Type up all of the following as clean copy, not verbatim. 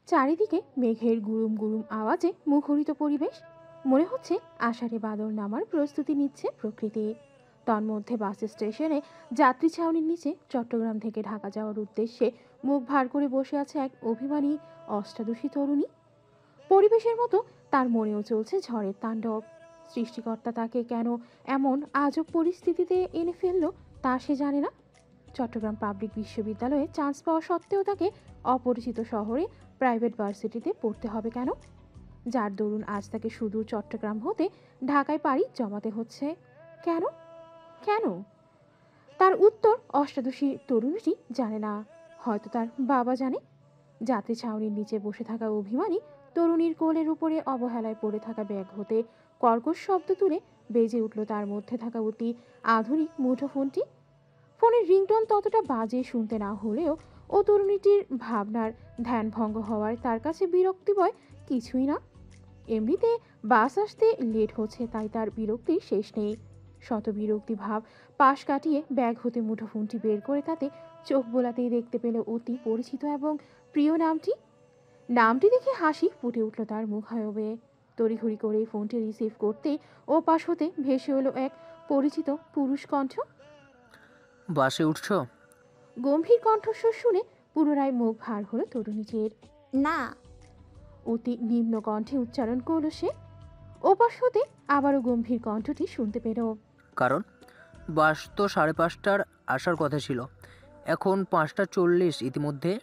চারিদিকে মেঘের গুরুম গুরুম আওয়াজে মুখরিত পরিবেশ। মনে হচ্ছে আষাঢ়ে বাদল নামার প্রস্তুতি নিচ্ছে প্রকৃতি। তন্মধ্যে বাস স্টেশনে যাত্রী ছাউনির নিচে চট্টগ্রাম থেকে ঢাকা যাওয়ার উদ্দেশ্যে মুখ ভার করে বসে আছে এক অভিমানী অষ্টাদশী তরুণী। পরিবেশের মতো তার মনেও চলছে ঝড়ের তাণ্ডব। সৃষ্টিকর্তা তাকে কেন এমন আজব পরিস্থিতিতে এনে ফেললো তা সে জানে না। চট্টগ্রাম পাবলিক বিশ্ববিদ্যালয়ে চান্স পাওয়া সত্ত্বেও তাকে অপরিচিত শহরে প্রাইভেট ভার্সিটিতে পড়তে হবে কেন? যার দরুন আজ তাকে সুদূর চট্টগ্রাম হতে ঢাকায় পাড়ি জমাতে হচ্ছে। কেন? কেন? তার উত্তর অষ্টাদশী তরুণীটি জানে না। হয়তো তার বাবা জানে। যাত্রী ছাউনির নিচে বসে থাকা অভিমানী তরুণীর কোলের উপরে অবহেলায় পড়ে থাকা ব্যাগ হতে কর্কশ শব্দ তুলে বেজে উঠল তার মধ্যে থাকা অতি আধুনিক মুঠোফোনটি। ফোনের রিংটোন ততটা বাজে শুনতে না হলেও ও তরুণীটির ভাবনার ধ্যানভঙ্গ হওয়ার তার কাছে বিরক্তিময় কিছুই না। এমনিতে বাস আসতে লেট হচ্ছে, তাই তার বিরক্তির শেষ নেই। শত বিরক্তি ভাব পাশ কাটিয়ে ব্যাগ হতে মুঠোফোনটি বের করে তাতে চোখ বোলাতেই দেখতে পেল অতি পরিচিত এবং প্রিয় নামটি। নামটি দেখে হাসি ফুটে উঠল তার মুখায়বে। তড়িঘড়ি করে ফোনটি রিসিভ করতেই ও পাশ হতে ভেসে এলো এক পরিচিত পুরুষ কণ্ঠ। বাসে উঠছো? গম্ভীর কণ্ঠস্বর শুনে পুনরায় মুখ ভার হলো তরুণীটির। না। অতি নিম্ন কণ্ঠে উচ্চারণ করল সে। ওপাশ হতে আবারও গম্ভীর কণ্ঠটি শুনতে পেল। কারণ বাস তো 5:30টার আসার কথা ছিল, এখন 5:40 ইতিমধ্যে।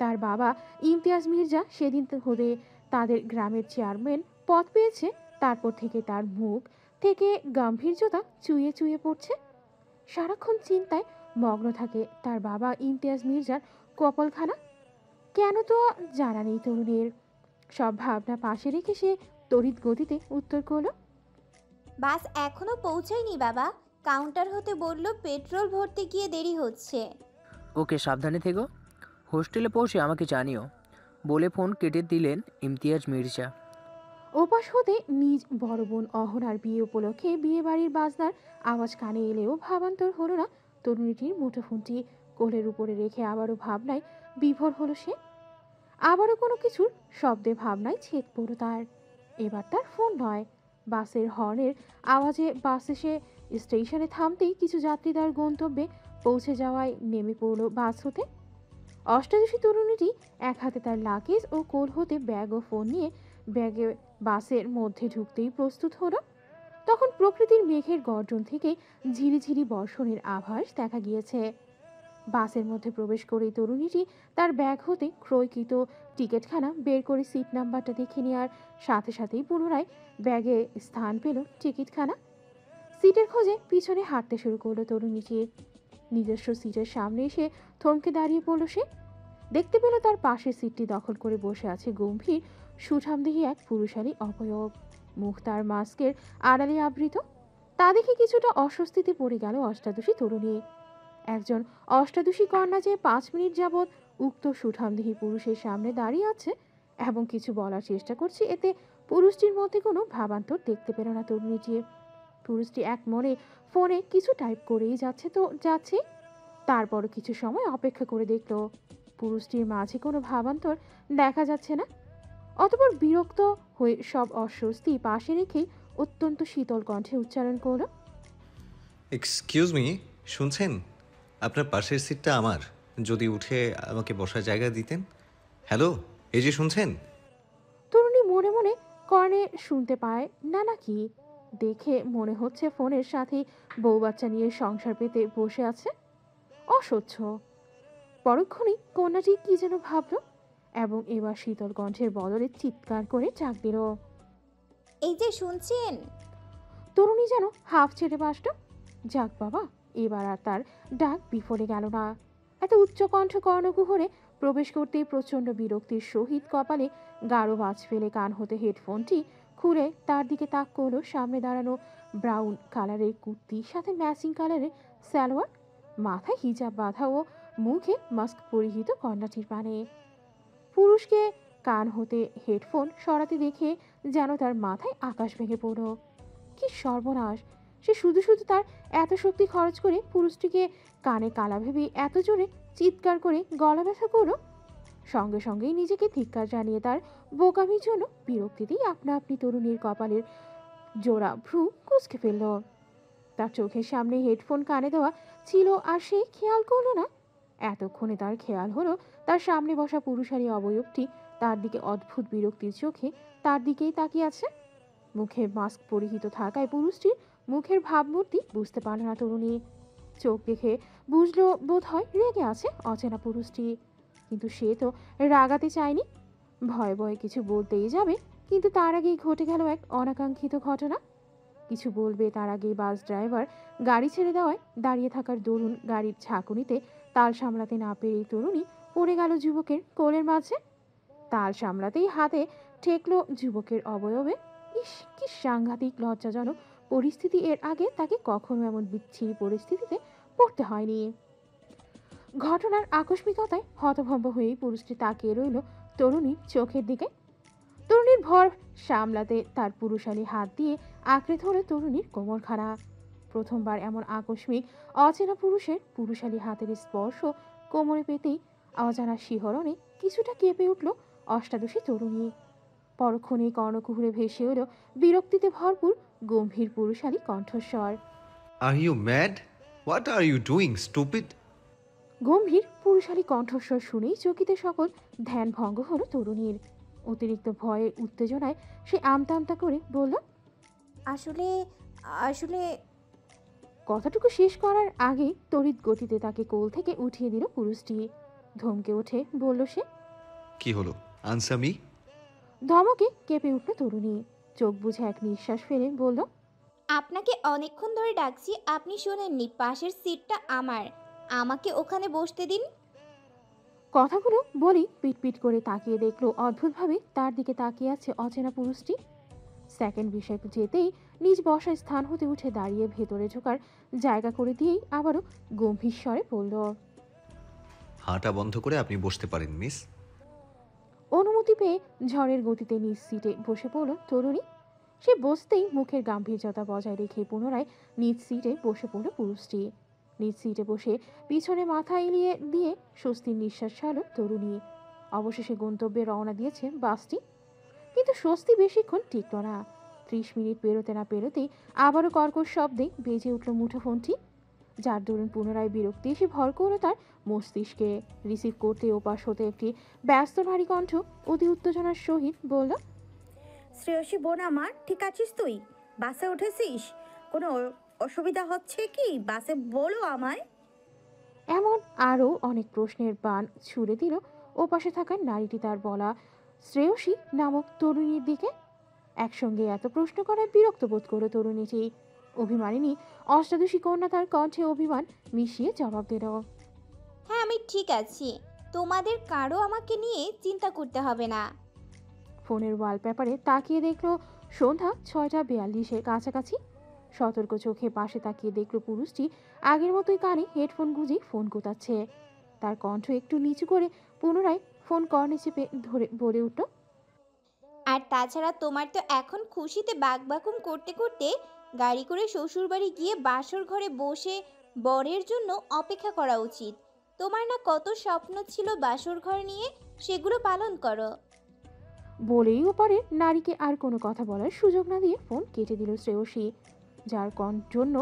তার বাবা ইমতিয়াজ মির্জা সেদিন হতে তাদের গ্রামের চেয়ারম্যান পদ পেয়েছে, তারপর থেকে তার মুখ থেকে গাম্ভীর্যতা চুইয়ে চুইয়ে পড়ছে। সারাক্ষণ চিন্তায় মগ্ন থাকে তার বাবা ইমতিয়াজ মির্জার কপালখানা। কেন তো জানা নেই তরুণের। সব ভাবনা পাশে রেখে সে তড়িৎ গতিতে উত্তর করল, বাস এখনো পৌঁছায়নি বাবা। কাউন্টার হতে বলল পেট্রোল ভরতে গিয়ে দেরি হচ্ছে। ওকে, সাবধানে থেকো। হোস্টেলে পৌঁছে আমাকে জানিও, বলে ফোন কেটে দিলেন ইমতিয়াজ মির্জা। ওপাশ হতে নিজ বড় বোন অহনার বিয়ে উপলক্ষে বিয়ে বাড়ির বাজনার আওয়াজ কানে এলেও ভাবান্তর হলো না তরুণীটির মুঠোফোনটি কোলের উপরে রেখে আবারও ভাবনায় বিভোর হলো সে। আবারও কোনো কিছুর শব্দে ভাবনায় ছেদ পড়ল তার। এবার তার ফোন নয়, বাসের হর্নের আওয়াজে বাস এসে স্টেশনে থামতেই কিছু যাত্রী তার গন্তব্যে পৌঁছে যাওয়ায় নেমে পড়ল বাস হতে। অষ্টাদশী তরুণীটি এক হাতে তার লাগেজ ও কোল হতে ব্যাগ ও ফোন নিয়ে ব্যাগে বাসের মধ্যে ঢুকতেই প্রস্তুত হলো। তখন প্রকৃতির মেঘের গর্জন থেকে ঝিরিঝিরি বর্ষণের আভাস দেখা গিয়েছে। বাসের মধ্যে প্রবেশ করেই তরুণীটি তার ব্যাগ হতে ক্রয়কৃত টিকিটখানা বের করে সিট নাম্বারটা দেখে নেওয়ার সাথে সাথেই পুনরায় ব্যাগে স্থান পেল টিকিটখানা। সিটের খোঁজে পিছনে হাঁটতে শুরু করলো তরুণীটি। নিজস্ব সিটের সামনে এসে থমকে দাঁড়িয়ে পড়ল সে। দেখতে পেল তার পাশের সিটটি দখল করে বসে আছে গম্ভীর সুঠামদেহী এক পুরুষালী অবয়ব। মুখ তার মাস্কের আড়ালে আবৃত। তা দেখে কিছুটা অস্বস্তিতে পড়ে গেল অষ্টাদশী তরুণী। একজন অষ্টাদশী কন্যা যে 5 মিনিট যাবৎ উক্ত সুঠামদেহী পুরুষের সামনে দাঁড়িয়ে আছে এবং কিছু বলার চেষ্টা করছে, এতে পুরুষটির মধ্যে কোনো ভাবান্তর দেখতে পেল না তরুণীটি। পুরুষটি এক মনে ফোনে কিছু টাইপ করেই যাচ্ছে তো যাচ্ছে। তারপরও কিছু সময় অপেক্ষা করে দেখল পুরুষটির মাঝে কোনো ভাবান্তর দেখা যাচ্ছে না। অতঃপর বিরক্ত হয়ে সব অস্বস্তি পাশে রেখেই অত্যন্ত শীতল কণ্ঠে উচ্চারণ করল, এক্সকিউজ মি, শুনছেন? আপনার পাশের সিটটা আমার, যদি উঠে আমাকে বসার জায়গা দিতেন। হ্যালো, এই যে শুনছেন? তরুণী মনে মনে কর্ণে শুনতে পায় না নাকি। দেখে মনে হচ্ছে ফোনের সাথে বউ বাচ্চা নিয়ে সংসার পেতে বসে আছে। অসহ্য। পরক্ষণেই কন্যাটি কি যেন ভাবল এবং এবার শীতল কণ্ঠের বদলে চিৎকার করে ডাক দিল। এই যে শুনছেন? তরুণী যেন হাফ ছেড়ে বাসল। যাক বাবা, এবার আর তার ডাক বিফলে গেল না। এত উচ্চ কণ্ঠ কর্ণকুহরে প্রবেশ করতেই প্রচণ্ড বিরক্তির সহিত কপালে গাঢ় ভাঁজ ফেলে কান হতে হেডফোনটি খুলে তার দিকে তাক করলো সামনে দাঁড়ানো ব্রাউন কালারের কুর্তির সাথে ম্যাচিং কালারের সালোয়ার, মাথায় হিজাব বাঁধা ও মুখে মাস্ক পরিহিত কন্যাটির পানে। পুরুষকে কান হতে হেডফোন সরাতে দেখে যেন তার মাথায় আকাশ ভেঙে পড়ল। কি সর্বনাশ! সে শুধু শুধু তার এত শক্তি খরচ করে পুরুষটিকে কানে কালা ভেবে এত জোরে চিৎকার করে গলা ব্যথা করল। সঙ্গে সঙ্গেই নিজেকে ধিক্কার জানিয়ে তার বোকামির জন্য বিরক্তিতেই আপনা আপনি তরুণীর কপালের জোড়া ভ্রু কুঁচকে ফেলল। তার চোখের সামনে হেডফোন কানে দেওয়া ছিল আর সে খেয়াল করলো না। এতক্ষণে তার খেয়াল হলো তার সামনে বসা পুরুষালী অবয়বটি তার দিকে অদ্ভুত বিরক্তির চোখে তার দিকেই তাকিয়ে আছে। মুখে মাস্ক পরিহিত থাকায় পুরুষটির মুখের ভাবমূর্তি বুঝতে পারল না তরুণী। চোখ দেখে বুঝলো বোধ হয় রেগে আছে অচেনা পুরুষটি, কিন্তু সে তো রাগাতে চায়নি। ভয়ে ভয়ে কিছু বলতেই যাবে, কিন্তু তার আগেই ঘটে গেল এক অনাকাঙ্ক্ষিত ঘটনা। কিছু বলবে তার আগেই বাস ড্রাইভার গাড়ি ছেড়ে দেওয়ায় দাঁড়িয়ে থাকার দরুন গাড়ির ঝাঁকুনিতে তাল সামলাতে না পেরেই তরুণী পড়ে গেল যুবকের কোলের মাঝে। তাল সামলাতেই হাতে ঠেকলো যুবকের অবয়বে। ইস, কি সাংঘাতিক লজ্জাজনক পরিস্থিতি! এর আগে তাকে কখনো এমন বিচ্ছিরি পরিস্থিতিতে পড়তে হয়নি। ঘটনার আকস্মিকতায় হতভম্ব হয়েই পুরুষটি তাকিয়ে রইল তরুণীর চোখের দিকে। তরুণীর ভর সামলাতে তার পুরুষালী হাত দিয়ে আঁকড়ে ধরে তরুণীর কোমরখানা। প্রথমবার এমন আকস্মিক অচেনা পুরুষের পুরুষালী হাতের স্পর্শ কোমরে পেতেই অজানা শিহরণে কিছুটা কেঁপে উঠল অষ্টাদশী তরুণী। পরক্ষণেই কর্ণকুহরে ভেসে এলো বিরক্তিতে ভরপুর গম্ভীর পুরুষালী কণ্ঠস্বর। Are you mad? What are you doing, stupid? গম্ভীর পুরুষালী কণ্ঠস্বর শুনেই চকিতে সকল ধ্যান ভঙ্গ হলো তরুণীর। অতিরিক্ত ভয়ে উত্তেজনায় সে আমতা আমতা করে বলল, আসলে আসলে কথাটুকু শেষ করার আগেই তড়িৎ গতিতে তাকে কোল থেকে উঠিয়ে দিল পুরুষটি। ধমকে ওঠে বলল সে। কি হলো? Answer me. ধমকে কেঁপে উঠল তরুণী। চোখ বুঝে এক নিঃশ্বাস ফেলে বলল, আপনাকে অনেকক্ষণ ধরে ডাকছি, আপনি শোনেননি। পাশের সিটটা আমার, আমাকে ওখানে বসতে দিন। কথাগুলো বলেই পিটপিট করে তাকিয়ে দেখলো অদ্ভুতভাবে তার দিকে তাকিয়ে আছে অচেনা পুরুষটি। সেকেন্ড বিষয় যেতেই নিজ বসার স্থান হতে উঠে দাঁড়িয়ে ভেতরে ঢোকার জায়গা করে দিয়েই আবারও গম্ভীর স্বরে বলল, হাঁটা বন্ধ করে আপনি বসতে পারেন মিস। অনুমতি পেয়ে ঝড়ের গতিতে নিজ সিটে বসে পড়ল তরুণী। সে বসতেই মুখের গাম্ভীর্যতা বজায় রেখে পুনরায় নিজ সিটে বসে পড়ল পুরুষটি। নিজ সিটে বসে পিছনে মাথা এলিয়ে দিয়ে স্বস্তির নিঃশ্বাস ছাড়ল তরুণী। অবশেষে গন্তব্যে রওনা দিয়েছে বাসটি, কিন্তু স্বস্তি বেশিক্ষণ টিকল না। 30 মিনিট পেরোতে না পেরোতেই আবারও কর্কশ শব্দে বেজে উঠল মুঠোফোনটি, যার দরুন পুনরায় বিরক্তি এসে ভর করল তার মস্তিষ্কে। রিসিভ করতে ওপাশ হতে একটি ব্যস্ত নারী কণ্ঠ অতি উত্তেজনার সহিত বলল, শ্রেয়সী বোন আমার, ঠিক আছিস তুই? বাসে উঠেছিস? কোনো অসুবিধা হচ্ছে কি বাসে? বলো আমায়। এমন আরও অনেক প্রশ্নের বাণ ছুড়ে দিল ওপাশে থাকা নারীটি তার বলা শ্রেয়সী নামক তরুণীর দিকে। একসঙ্গে এত প্রশ্ন করায় বিরক্ত বোধ করল তরুণীটি। অভিমানিনী অষ্টাদশী কন্যা তার কণ্ঠে অভিমান মিশিয়ে জবাব দিল, হ্যাঁ, আমি ঠিক আছি, তোমাদের কারো আমাকে নিয়ে চিন্তা করতে হবে না। ফোনের ওয়ালপেপারে তাকিয়ে দেখল সন্ধ্যা 6:42-এর কাছাকাছি। সতর্ক চোখে পাশে তাকিয়ে দেখল পুরুষটি আগের মতোই কানে হেডফোন গুঁজে ফোন কোতাচ্ছে। তার কণ্ঠ একটু নিচু করে পুনরায় ফোন কর্নে চেপে ধরে বলে উঠল, আর তাছাড়া তোমার তো এখন খুশিতে বাকবাকুম করতে করতে গাড়ি করে শ্বশুরবাড়ি গিয়ে বাসর ঘরে বসে বরের জন্য অপেক্ষা করা উচিত। তোমার না কত স্বপ্ন ছিল বাসর ঘর নিয়ে, সেগুলো পালন করো। বলেই ওপারে নারীকে আর কোনো কথা বলার সুযোগ না দিয়ে ফোন কেটে দিল শ্রেয়সী, যার জন্য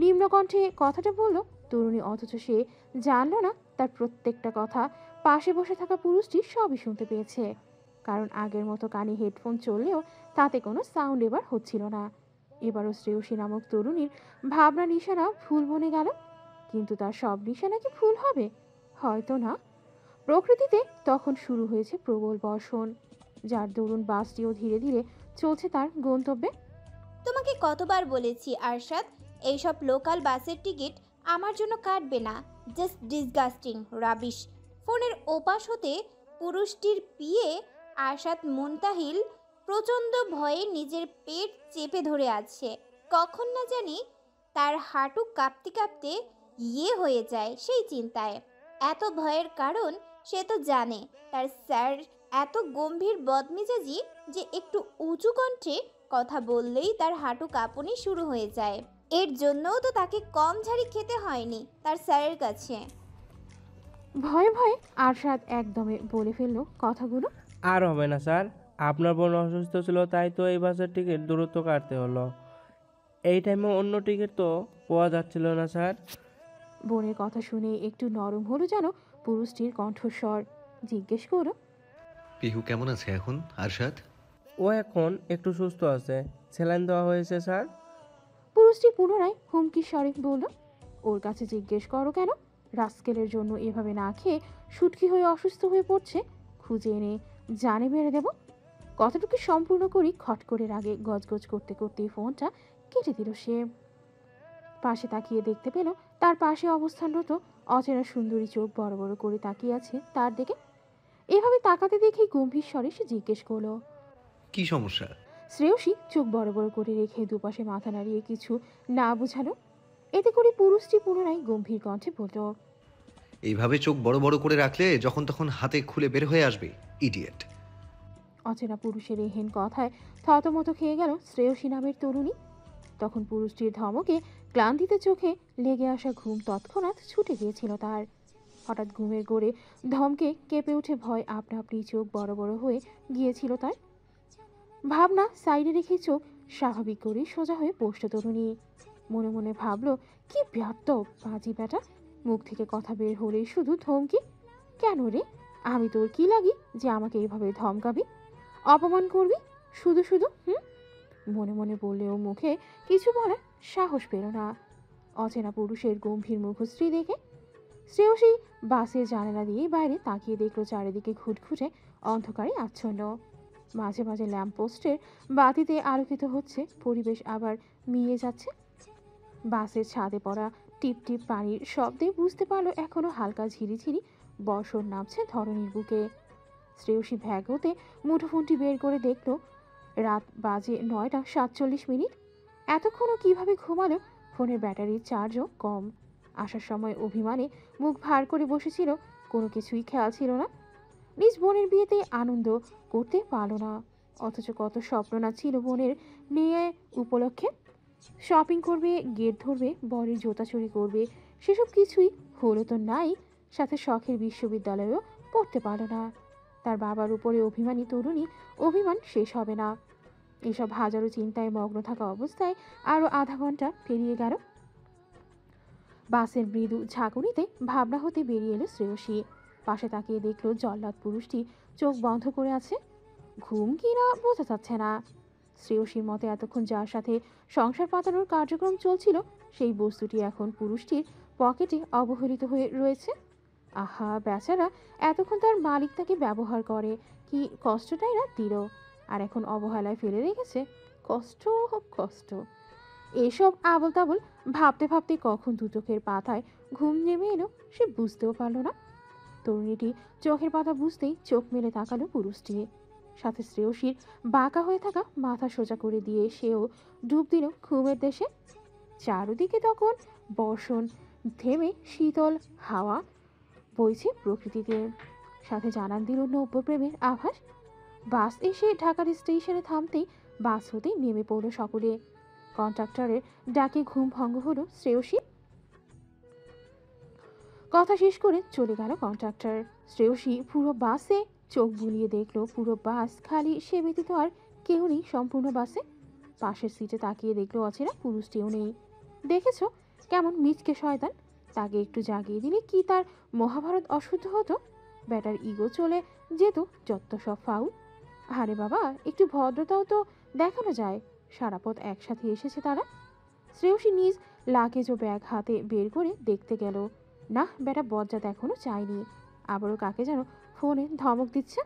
নিম্নকণ্ঠে কথাটা বলল তরুণী, অথচ সে জানল না তার প্রত্যেকটা কথা পাশে বসে থাকা পুরুষটি সবই শুনতে পেয়েছে। কারণ আগের মতো কানে হেডফোন চললেও তাতে কোনো সাউন্ড এবার হচ্ছিল না। এবারও শ্রেয়সী নামক তরুণীর ভাবনা নিশানা ভুল বনে গেল, কিন্তু তার সব নিশানা কি ভুল হবে? হয়তো না। প্রকৃতিতে তখন শুরু হয়েছে প্রবল বর্ষণ, যার দরুন বাসটিও ধীরে ধীরে চলছে তার গন্তব্যে। তোমাকে কতবার বলেছি আরশাদ, এইসব লোকাল বাসের টিকিট আমার জন্য কাটবে না। Just disgusting rubbish. ফোনের ওপাশ হতে পুরুষটির পিয়ে আরশাদ মুনতাহিল প্রচণ্ড ভয়ে নিজের পেট চেপে ধরে আছে। কখন না জানি তার হাঁটু কাঁপতে কাঁপতে হয়ে যায় সেই চিন্তায়। এত ভয়ের কারণ সে তো জানে, তার স্যার এত গম্ভীর বদমেজাজি যে একটু উঁচু কণ্ঠে কথা বললেই তার হাঁটু কাঁপুনি শুরু হয়ে যায়। এর জন্যও তো তাকে কম ঝাড়ি খেতে হয়নি তার স্যারের কাছে। ভয়ে ভয়ে আরশাদ একদমে বলে ফেলল কথাগুলো। আর হবে না স্যার, আপনার বোন অসুস্থ ছিল তাই তো এই বাসের টিকিট দ্রুত কাটতে হলো। এই টাইমে অন্য টিকিট তো পাওয়া যাচ্ছিল না স্যার। বোনের কথা শুনে একটু নরম হলো যেন পুরুষটির কণ্ঠস্বর। জিজ্ঞেস করো, পিহু কেমন আছে এখন আরশাদ? ও এখন একটু সুস্থ আছে, স্যালাইন দেওয়া হয়েছে স্যার। পুরুষটি পুনরায় হুমকির স্বরে বলল, ওর কাছে জিজ্ঞেস করো কেন? রাস্কেলের জন্য এভাবে না খেয়ে সুটকি হয়ে অসুস্থ হয়ে পড়ছে, খুঁজে এনে জানে মেরে দেব। কথাটুকু সম্পূর্ণ করি খট করে রাগে গজগজ করতে করতে ফোনটা কেটে দিল সে। পাশে তাকিয়ে দেখতে পেল তার পাশে অবস্থানরত অচেনা সুন্দরী চোখ বড় বড় করে তাকিয়ে আছে তার দিকে। এভাবে তাকাতে দেখেই গম্ভীর স্বরে সে জিজ্ঞেস করলো, কি সমস্যা? শ্রেয়সী চোখ বড় বড় করে রেখে দুপাশে মাথা নাড়িয়ে কিছু না বুঝালো। এতে করে পুরুষটি পুনরায় গম্ভীর কণ্ঠে বলল, এইভাবে চোখ বড় বড় করে রাখলে যখন তখন হাতে খুলে বের হয়ে আসবে, ইডিয়েট। অচেনা পুরুষের এহেন কথায় থতমত খেয়ে গেল শ্রেয়সী নামের তরুণী। তখন পুরুষটির ধমকে ক্লান্তিতে চোখে লেগে আসা ঘুম তৎক্ষণাৎ ছুটে গিয়েছিল তার। হঠাৎ ঘুমের গোড়ে ধমকে কেঁপে উঠে ভয় আপনা আপনি চোখ বড় বড় হয়ে গিয়েছিল তার। ভাবনা সাইডে রেখে চোখ স্বাভাবিক করে সোজা হয়ে বসল তরুণী। মনে মনে ভাবল, কি ব্যর্থ বাজি বেটা, মুখ থেকে কথা বের হলেই শুধু ধমকি। কেন রে, আমি তোর কি লাগি যে আমাকে এভাবে ধমকাবি, অপমান করবি শুধু শুধু? মনে মনে বললেও মুখে কিছু বলার সাহস পেল না। অচেনা পুরুষের গম্ভীর মুখশ্রী দেখে শ্রেয়সী বাসের জানালা দিয়ে বাইরে তাকিয়ে দেখল চারিদিকে ঘুটঘুটে অন্ধকারে আচ্ছন্ন। মাঝে মাঝে ল্যাম্পপোস্টের বাতিতে আলোকিত হচ্ছে পরিবেশ, আবার মিয়ে যাচ্ছে। বাসের ছাদে পড়া টিপ টিপ পানির শব্দে বুঝতে পারলো এখনো হালকা ঝিরিঝিরি বর্ষণ নামছে ধরণীর বুকে। শ্রেয়সী ব্যাগ হতে মুঠোফোনটি বের করে দেখল রাত বাজে 9:47। এতক্ষণও কিভাবে ঘুমালো? ফোনের ব্যাটারির চার্জও কম। আসার সময় অভিমানে মুখ ভার করে বসেছিল, কোনো কিছুই খেয়াল ছিল না। নিজ বোনের বিয়েতে আনন্দ করতে পারল না, অথচ কত স্বপ্ন না ছিল বোনের মেয়ে উপলক্ষে। শপিং করবে, গেট ধরবে, বরের জুতা চুরি করবে, সেসব কিছুই হলো তো নাই। সাথে শখের বিশ্ববিদ্যালয়েও পড়তে পারল না। তার বাবার উপরে অভিমানী তরুণী, অভিমান শেষ হবে না। এসব হাজারো চিন্তায় মগ্ন থাকা অবস্থায় আরও আধা ঘন্টা পেরিয়ে গেল। বাসের মৃদু ঝাঁকুনিতে ভাবনা হতে বেরিয়ে এলো শ্রেয়সী। পাশে তাকিয়ে দেখলো জল্লাদ পুরুষটি চোখ বন্ধ করে আছে। ঘুম কিনা বোঝা যাচ্ছে না। শ্রেয়সীর মতে এতক্ষণ যার সাথে সংসার পাতানোর কার্যক্রম চলছিল সেই বস্তুটি এখন পুরুষটির পকেটে অবহেলিত হয়ে রয়েছে। আহা বেচারা, এতক্ষণ তার মালিক তাকে ব্যবহার করে, কি কষ্টটাই না দিল, আর এখন অবহেলায় ফেলে রেখেছে। কষ্ট হোক কষ্ট। এসব আবল তাবল ভাবতে ভাবতে কখন দু চোখের পাতায় ঘুম নেমে এলো সে বুঝতেও পারল না। তরুণীটি চোখের পাতা বুঝতেই চোখ মেলে তাকালো পুরুষটি। সাথে শ্রেয়সীর বাঁকা হয়ে থাকা মাথা সোজা করে দিয়ে সেও ডুব দিল ঘুমের দেশে। চারদিকে তখন বর্ষণ থেমে শীতল হাওয়া বইছে প্রকৃতিতে। সাথে জানান দিল নব্য প্রেমের আভাস। বাস এসে ঢাকার স্টেশনে থামতেই বাস হতে নেমে পড়ল সকলে। কন্ট্রাক্টরের ডাকে ঘুম ভঙ্গ হলো শ্রেয়সী। কথা শেষ করে চলে গেল কন্ট্রাক্টর। শ্রেয়সী পুরো বাসে চোখ বুলিয়ে দেখলো পুরো বাস খালি, সে ব্যতীত আর কেউ নেই সম্পূর্ণ বাসে। পাশের সিটে তাকিয়ে দেখলো অচেনা পুরুষটিও নেই। দেখেছ কেমন মিচকে শয়তান, তাকে একটু জাগিয়ে দিলে কি তার মহাভারত অশুদ্ধ হতো? ব্যাটার ইগো চলে যেত যত সব ফাউল। আরে বাবা, একটু ভদ্রতাও তো দেখানো যায়। সারা পথ একসাথে এসেছে তারা। শ্রেয়সী নিজ লাগেজ ও ব্যাগ হাতে বের করে দেখতে গেল। না, বেটা বজ্জাত এখনো চায়নি। আবারও কাকে যেন ফোনে ধমক দিচ্ছে।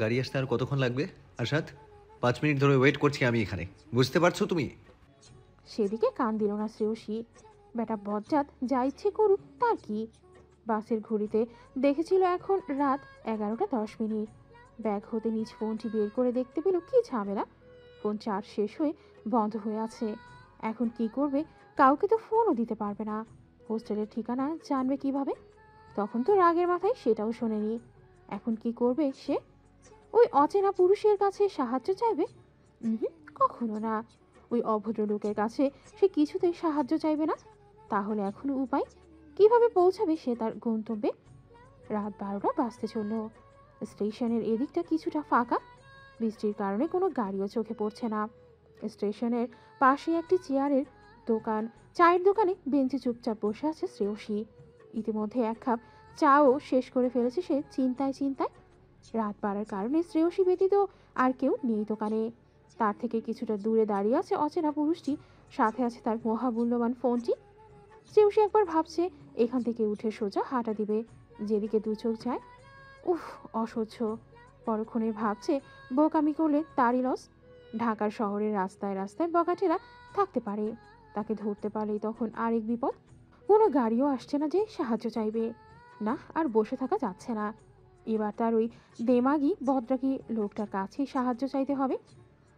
গাড়ি আসতে আর কতক্ষণ লাগবে আরশাদ? 5 মিনিট ধরে ওয়েট করছি আমি এখানে, বুঝতে পারছো তুমি? সেদিকে কান দিল না শ্রেয়সী। বেটা বজ্জাত যা ইচ্ছে করুক, তার কি। বাসের ঘড়িতে দেখেছিল এখন রাত 11:10। ব্যাগ হতে নিজ ফোনটি বের করে দেখতে পেল কি ঝামেলা। ফোন চার্জ শেষ হয়ে বন্ধ হয়ে আছে। এখন কি করবে? কাউকে তো ফোনও দিতে পারবে না। হোস্টেলের ঠিকানা জানবে কিভাবে? তখন তো রাগের মাথায় সেটাও শোনেনি। এখন কি করবে সে? ওই অচেনা পুরুষের কাছে সাহায্য চাইবে? কখনো না। ওই অভদ্র লোকের কাছে সে কিছুতেই সাহায্য চাইবে না। তাহলে এখনো উপায়? কিভাবে পৌঁছাবে সে তার গন্তব্যে? রাত 12টা বাজতে চলল। স্টেশনের এদিকটা কিছুটা ফাঁকা, বৃষ্টির কারণে কোনো গাড়িও চোখে পড়ছে না। স্টেশনের পাশে একটি চেয়ারের দোকান, চায়ের দোকানে বেঞ্চে চুপচাপ বসে আছে শ্রেয়সী। ইতিমধ্যে এক কাপ চাও শেষ করে ফেলেছে সে চিন্তায় চিন্তায়। রাত বাড়ার কারণে শ্রেয়সী ব্যতীত আর কেউ নেই দোকানে। তার থেকে কিছুটা দূরে দাঁড়িয়ে আছে অচেনা পুরুষটি, সাথে আছে তার মহামূল্যবান ফোনটি। শ্রেয়সী একবার ভাবছে এখান থেকে উঠে সোজা হাঁটা দিবে, যেদিকে দু চোখ যায়। উফ, অসহ্য। পরক্ষণে ভাবছে বোকামি করলে তারই লস। ঢাকার শহরের রাস্তায় রাস্তায় বগাটেরা থাকতে পারে, তাকে ধরতে পারলেই তখন আরেক বিপদ। কোনো গাড়িও আসছে না যে সাহায্য চাইবে। না, আর বসে থাকা যাচ্ছে না। এবার তার ওই দেমাগি বদরাগি লোকটার কাছেই সাহায্য চাইতে হবে।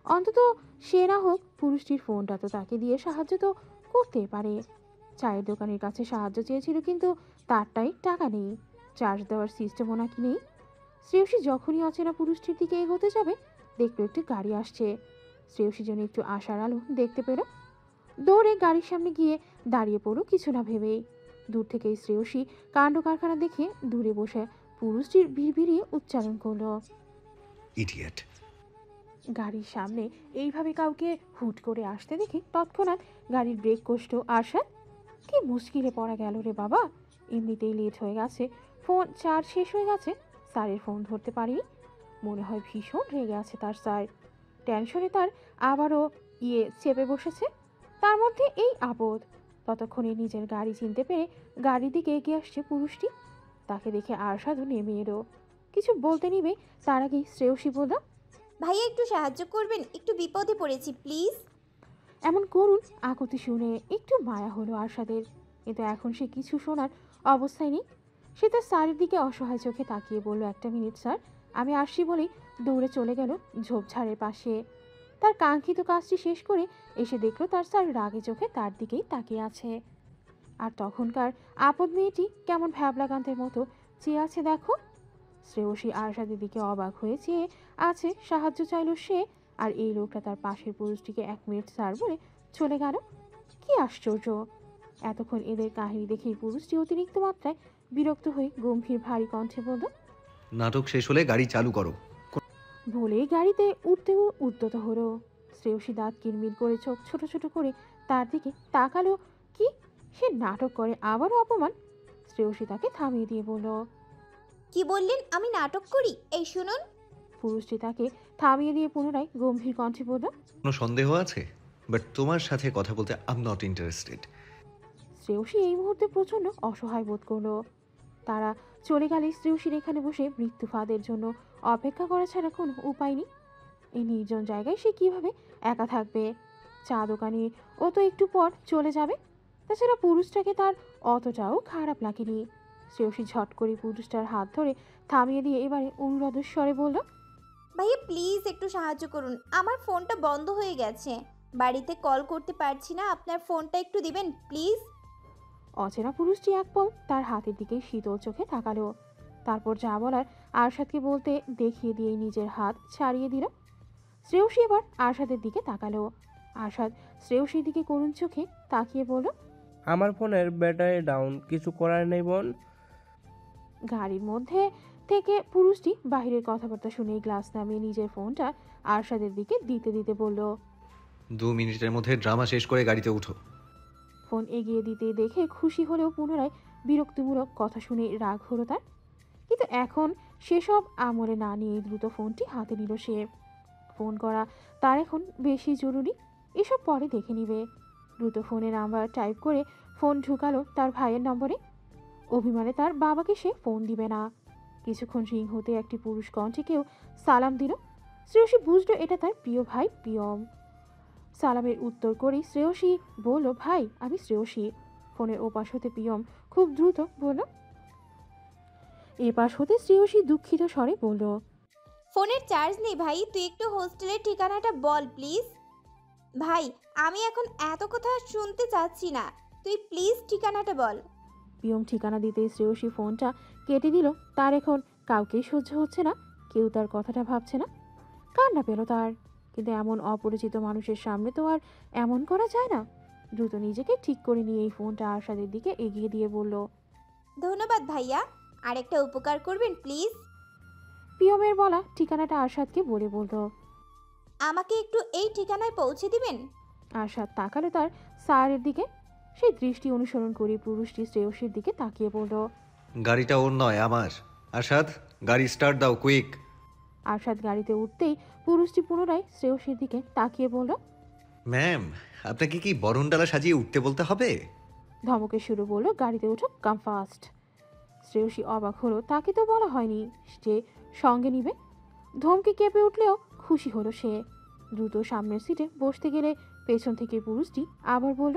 অন্তত সে না হোক পুরুষটির ফোনটা তো তাকে দিয়ে সাহায্য তো করতেই পারে। চায়ের দোকানের কাছে সাহায্য চেয়েছিল, কিন্তু তারটাই টাকা নেই, চার্জ দেওয়ার সিস্টেমও নাকি নেই। শ্রেয়সী যখনই অচেনা পুরুষটির দিকে এগোতে যাবে, দেখলো একটি গাড়ি আসছে। শ্রেয়সী যেন একটু আশার আলো দেখতে পেল, দৌড়ে গাড়ির সামনে গিয়ে দাঁড়িয়ে পড়ল কিছু না ভেবেই। দূর থেকেই শ্রেয়সী কাণ্ড কারখানা দেখে দূরে বসে পুরুষটির ভিড়ভিড়িয়ে উচ্চারণ করলো, ইডিয়েট। গাড়ির সামনে এইভাবে কাউকে হুট করে আসতে দেখে তৎক্ষণাৎ গাড়ির ব্রেক কষল আরশাদ। কি মুশকিলে পড়া গেল রে বাবা, এমনিতেই লেট হয়ে গেছে, ফোন চার্জ শেষ হয়ে গেছে, স্যারের ফোন ধরতে পারিনি। মনে হয় ভীষণ রেগে আছে তার স্যার, টেনশনে তার আবারও চেপে বসেছে। তার মধ্যে এই আপদ। ততক্ষণে নিজের গাড়ি চিনতে পেরে গাড়ির দিকে এগিয়ে আসছে পুরুষটি। তাকে দেখে আরশাদও নেমে এলো। কিছু বলতে নিবে তার আগেই শ্রেয়সী বলল, ভাইয়া একটু সাহায্য করবেন, একটু বিপদে পড়েছি প্লিজ। এমন করুণ আকুতি শুনে একটু মায়া হলো আরশাদের, কিন্তু এখন সে কিছু শোনার অবস্থায় নেই। সে তার স্যারের দিকে অসহায় চোখে তাকিয়ে বলল, একটা মিনিট স্যার, আমি আসছি বলেই দৌড়ে চলে গেল ঝোপঝাড়ের পাশে। তার কাঙ্ক্ষিত কাজটি শেষ করে এসে দেখলো তার স্যার রাগে চোখে তার দিকেই তাকিয়ে আছে। আর তখনকার আপদ মেয়েটি কেমন ভ্যাবলাকান্তের মতো চেয়ে আছে দেখো। শ্রেয়সী আরশাদের দিকে অবাক হয়ে চেয়ে আছে, সাহায্য চাইল সে, আর এই লোকটা তার পাশের পুরুষটিকে 1 মিনিট স্যার বলে চলে গেল। কি আশ্চর্য! এতক্ষণ এদের কাহিনী দেখে পুরুষটি অতিরিক্ত মাত্রায় বিরক্ত হয়ে গম্ভীর ভারী কণ্ঠে বলল, নাটক শেষ হলে গাড়ি চালু করো। বলেই গাড়িতে উঠতেও উদ্যত হলো। শ্রেয়সী দাঁত কিরমির করে চোখ ছোট ছোট করে তার দিকে তাকালো। কি সে নাটক করে আবারও অপমান! শ্রেয়সী তাকে থামিয়ে দিয়ে বলল, কি বললেন আমি নাটক করি? এই শুনুন। পুরুষটি তাকে থামিয়ে দিয়ে পুনরায় গম্ভীর কণ্ঠে বলল, কোনো সন্দেহ আছে? বাট তোমার সাথে কথা বলতে I am not interested. Shreyasi এই মুহূর্তে প্রচণ্ড অসহায় বোধ করলো। তারা চলে গেলে শ্রেয়সীর এখানে বসে মৃত্যু ফাঁদের জন্য অপেক্ষা করা ছাড়া কোনো উপায় নেই। এই নির্জন জায়গায় সে কিভাবে একা থাকবে? চা দোকানে ও তো একটু পর চলে যাবে। তাছাড়া পুরুষটাকে তার অতটাও খারাপ লাগেনি। শ্রেয়সী ঝট করে পুরুষটার হাত ধরে থামিয়ে দিয়ে এবারে অনুরোধ স্বরে বলল, ভাইয়া প্লিজ একটু সাহায্য করুন, আমার ফোনটা বন্ধ হয়ে গেছে, বাড়িতে কল করতে পারছি না, আপনার ফোনটা একটু দিবেন প্লিজ। অচেনা পুরুষটি এক পল তার হাতের দিকে শীতল চোখে তাকালো, তারপর যা বলার আরশাদকে বলতে দেখিয়ে দিয়ে নিজের হাত ছাড়িয়ে দিল। শ্রেয়সী এবার আরশাদের দিকে তাকালো। আরশাদ শ্রেয়সীর দিকে করুণ চোখে তাকিয়ে বলল, আমার ফোনের ব্যাটারি ডাউন, কিছু করার নেই বোন। গাড়ির মধ্যে থেকে পুরুষটি বাহিরের কথাবার্তা শুনে গ্লাস নামিয়ে নিজের ফোনটা আরশাদের দিকে দিতে দিতে বলল, 2 মিনিটের মধ্যে ড্রামা শেষ করে গাড়িতে উঠো। ফোন এগিয়ে দিতে দেখে খুশি হলেও পুনরায় বিরক্তিমূলক কথা শুনে রাগ হলো তার। কিন্তু এখন সেসব আমলে না নিয়ে দ্রুত ফোনটি হাতে নিল সে। ফোন করা তার এখন বেশি জরুরি, এসব পরে দেখে নিবে। দ্রুত ফোনে নাম্বার টাইপ করে ফোন ঢুকালো তার ভাইয়ের নম্বরে। অভিমানে তার বাবাকে সে ফোন দিবে না। কিছুক্ষণ রিং হতে একটি পুরুষ কণ্ঠে কেউ সালাম দিল। শ্রেয়সী বুঝলো এটা তার প্রিয় ভাই প্রিয়ম। সালামের উত্তর করেই শ্রেয়সী বলল, ভাই আমি শ্রেয়সী। ফোনের ওপাশ হতে প্রিয়ম খুব দ্রুত বলল, এপাশ হতে শ্রেয়সী দুঃখিত স্বরে বলল, ফোনের চার্জ নেই ভাই, তুই একটু হোস্টেলের ঠিকানাটা বল প্লিজ। ভাই আমি এখন এত কথা শুনতে চাচ্ছি না, তুই প্লিজ ঠিকানাটা বল। প্রিয়ম ঠিকানা দিতে শ্রেয়সী ফোনটা কেটে দিল। তার এখন কাউকেই সহ্য হচ্ছে না, কেউ তার কথাটা ভাবছে না। কান্না পেল তার, কিন্তু এমন অপরিচিত মানুষের সামনে তো আর এমন করা যায় না। দ্রুত নিজেকে ঠিক করে নিয়ে এই ফোনটা আরশাদের দিকে এগিয়ে দিয়ে বলল, ধন্যবাদ ভাইয়া, আরেকটা উপকার করবেন প্লিজ? পিয়মের বলা ঠিকানাটা আরশাদকে বলে বলল। আমাকে একটু এই ঠিকানায় পৌঁছে দিবেন? আরশাদ তাকালো তার স্যারের দিকে। সেই দৃষ্টি অনুসরণ করে পুরুষটি শ্রেয়সীর দিকে তাকিয়ে বলল। গাড়িটা ওর নয়, আমার। আরশাদ, গাড়ি স্টার্ট দাও, কুইক। আরশাদ গাড়িতে উঠতেই পুরুষটি পুনরায় শ্রেয়সীর দিকে তাকিয়ে বলল। ম্যাম, আপনাকে কি বরণডালা সাজিয়ে উঠতে বলতে হবে? ধমকে শুরু বলল, গাড়িতে ওঠো, কাম ফাস্ট। শ্রেয়সী অবাক হলো, তাকে তো বলা হয়নি যে সঙ্গে নিবে। ধমকে কেঁপে উঠলেও খুশি হলো সে। দ্রুত সামনের সিটে বসতে গেলে পেছন থেকে পুরুষটি আবার বলল।